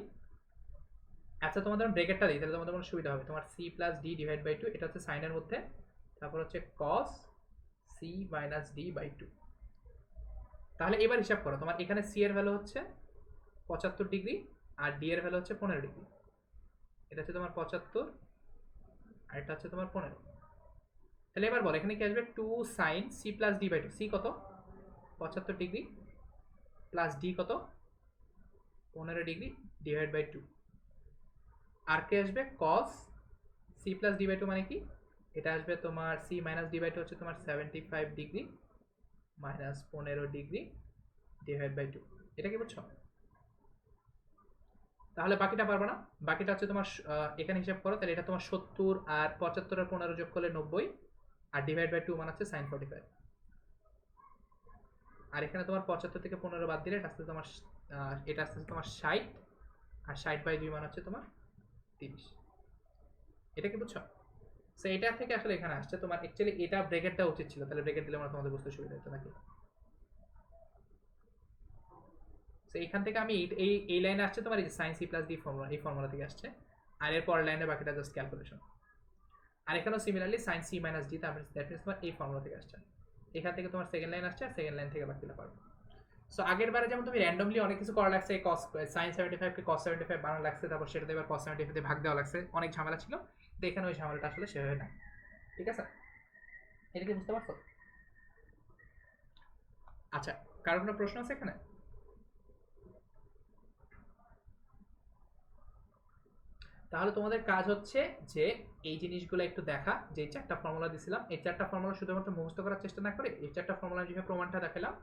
আচ্ছা তোমাদের ব্রেকেটটা দিই, তাহলে তোমাদের কোনো সুবিধা হবে। তোমার c plus d divide by 2, এটা হচ্ছে সাইনের মধ্যে, তারপর হচ্ছে cos c minus d by 2। তাহলে এবার হিসাব করো, তোমার এখানে c এর ভ্যালু হচ্ছে 75 ডিগ্রি, আর d এর ভ্যালু হচ্ছে 15 ডিগ্রি। এটা হচ্ছে তোমার 75, আর এটা হচ্ছে তোমার 15। তাহলে এবার বল এখানে কি আসবে? 2 sin c plus d by 2, c কত? 75 ডিগ্রি, প্লাস d কত? 15 ডিগ্রি ডিভাইড বাই 2, আর কে আসবে? cos c plus d by 2 মানে কি? এটা আসবে তোমার c মাইনাস d বাই 2 হচ্ছে তোমার 75 degree minus 15 degree divide by 2। এটা কি বুঝছো? তাহলে বাকিটা পারবে না, বাকিটা হচ্ছে তোমার এখানে হিসাব করো, তাহলে এটা তোমার 70 আর 75 আর 15 যোগ করলে 90, আর ডিভাইড বাই 2 মানে হচ্ছে sin 45। আর এখানে তোমার 75 থেকে 15 বাদ দিলে এটা আসছে তোমার এটা আসছে তোমার 60, আর 60/2 মানে হচ্ছে তোমার 30। এটা কি বুঝছো? সো এটা থেকে আসলে এখানে আসছে তোমার অ্যাকচুয়ালি এটা ব্র্যাকেট দেওয়া উচিত ছিল, তাহলে ব্র্যাকেট দিলে আমরা তোমাদের বুঝতে সুবিধা হতো নাকি। সো এখান থেকে আমি এই লাইনে আসছে তোমার এই যে sin c plus d formula, এই ফর্মুলা থেকে আসছে, আর এর পরের লাইনে বাকিটা জাস্ট ক্যালকুলেশন। আর এখানেও similarly sin c minus d, তারপরে দ্যাট মিন্স তোমার এই ফর্মুলা থেকে আসছে। এখান থেকে তোমার সেকেন্ড লাইন আসছে, আর সেকেন্ড লাইন থেকে বাকিটা পারবে। সো আগের বারে যেমন তুমি র্যান্ডমলি অনেক কিছু করা লাগছে, cos sin 75 কে cos 75 বানানো লাগছে, তারপর সেটাতে এবার cos 75 দিয়ে ভাগ দেওয়া লাগছে, অনেক ঝামেলা ছিল। তো এখানে ওই ঝামেলাটা আসলে সেভাবে না। ঠিক আছে, এটা কি বুঝতে পারছো? আচ্ছা, কারো কোনো প্রশ্ন আছে এখানে? তাহলে তোমাদের কাজ হচ্ছে যে এই জিনিসগুলো একটু দেখা, যে এই চারটা ফর্মুলা দিছিলাম, এই চারটা ফর্মুলা শুধুমাত্র মুখস্থ করার চেষ্টা না করে এই চারটা ফর্মুলা যেভাবে প্রমাণটা দেখালাম,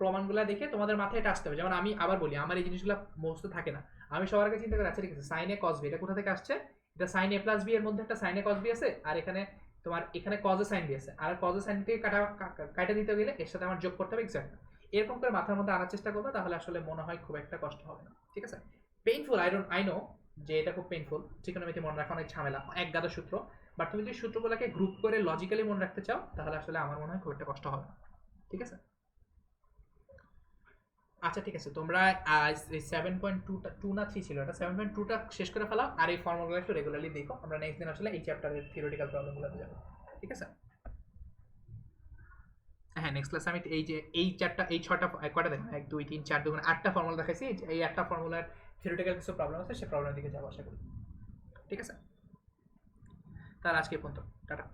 প্রমাণগুলো দেখে তোমাদের মাথায় এটা আসতে হবে। যেমন আমি আবার বলি, আমার এই জিনিসগুলো মুখস্থ থাকে না, আমি সবার আগে চিন্তা করি আচ্ছা ঠিক আছে সাইন এ কস বি এটা কোথা থেকে আসছে, এটা সাইন এ প্লাস বি এর মধ্যে একটা সাইন এ কস বি আছে, আর এখানে তোমার এখানে কজ এ সাইন বি আছে, আর কজ এ সাইন থেকে কাটা দিতে গেলে এর সাথে আমার যোগ করতে হবে এক্সাক্ট। এরকম করে মাথার মধ্যে আনার চেষ্টা করবে, তাহলে আসলে মনে হয় খুব একটা কষ্ট হবে না। ঠিক আছে, পেইনফুল আই নো যে এটা খুব পেইনফুল, ট্রিগোনোমেট্রি মনে রাখা অনেক ঝামেলা, এক গাদা সূত্র, বাট তুমি যদি সূত্রগুলোকে গ্রুপ করে লজিক্যালি মনে রাখতে চাও তাহলে আসলে আমার মনে হয় খুব একটা কষ্ট হবে না। ঠিক আছে, আচ্ছা ঠিক আছে, তোমরা 7.2 না 3 ছিল, এটা 7.2টা শেষ করে ফেলাও, আর এই ফর্মুলাগুলো একটু রেগুলারলি দেখো। আমরা নেক্সট দিন আসলে এই চ্যাপ্টারের থিওরিটিক্যাল প্রবলেমগুলোতে যাবো। ঠিক আছে, হ্যাঁ নেক্সট ক্লাসে আমি এই চারটা এই ছটা কয়টা দেখো, 1 2 3 4 2 8টা ফর্মুলা দেখাইছি, এই 8টা ফর্মুলার থিওরিটিক্যাল কিছু প্রবলেম আছে, সেই প্রবলেমের দিকে যাবো আশা করি। ঠিক আছে, তাহলে আজকে এই পর্যন্ত, টাটা।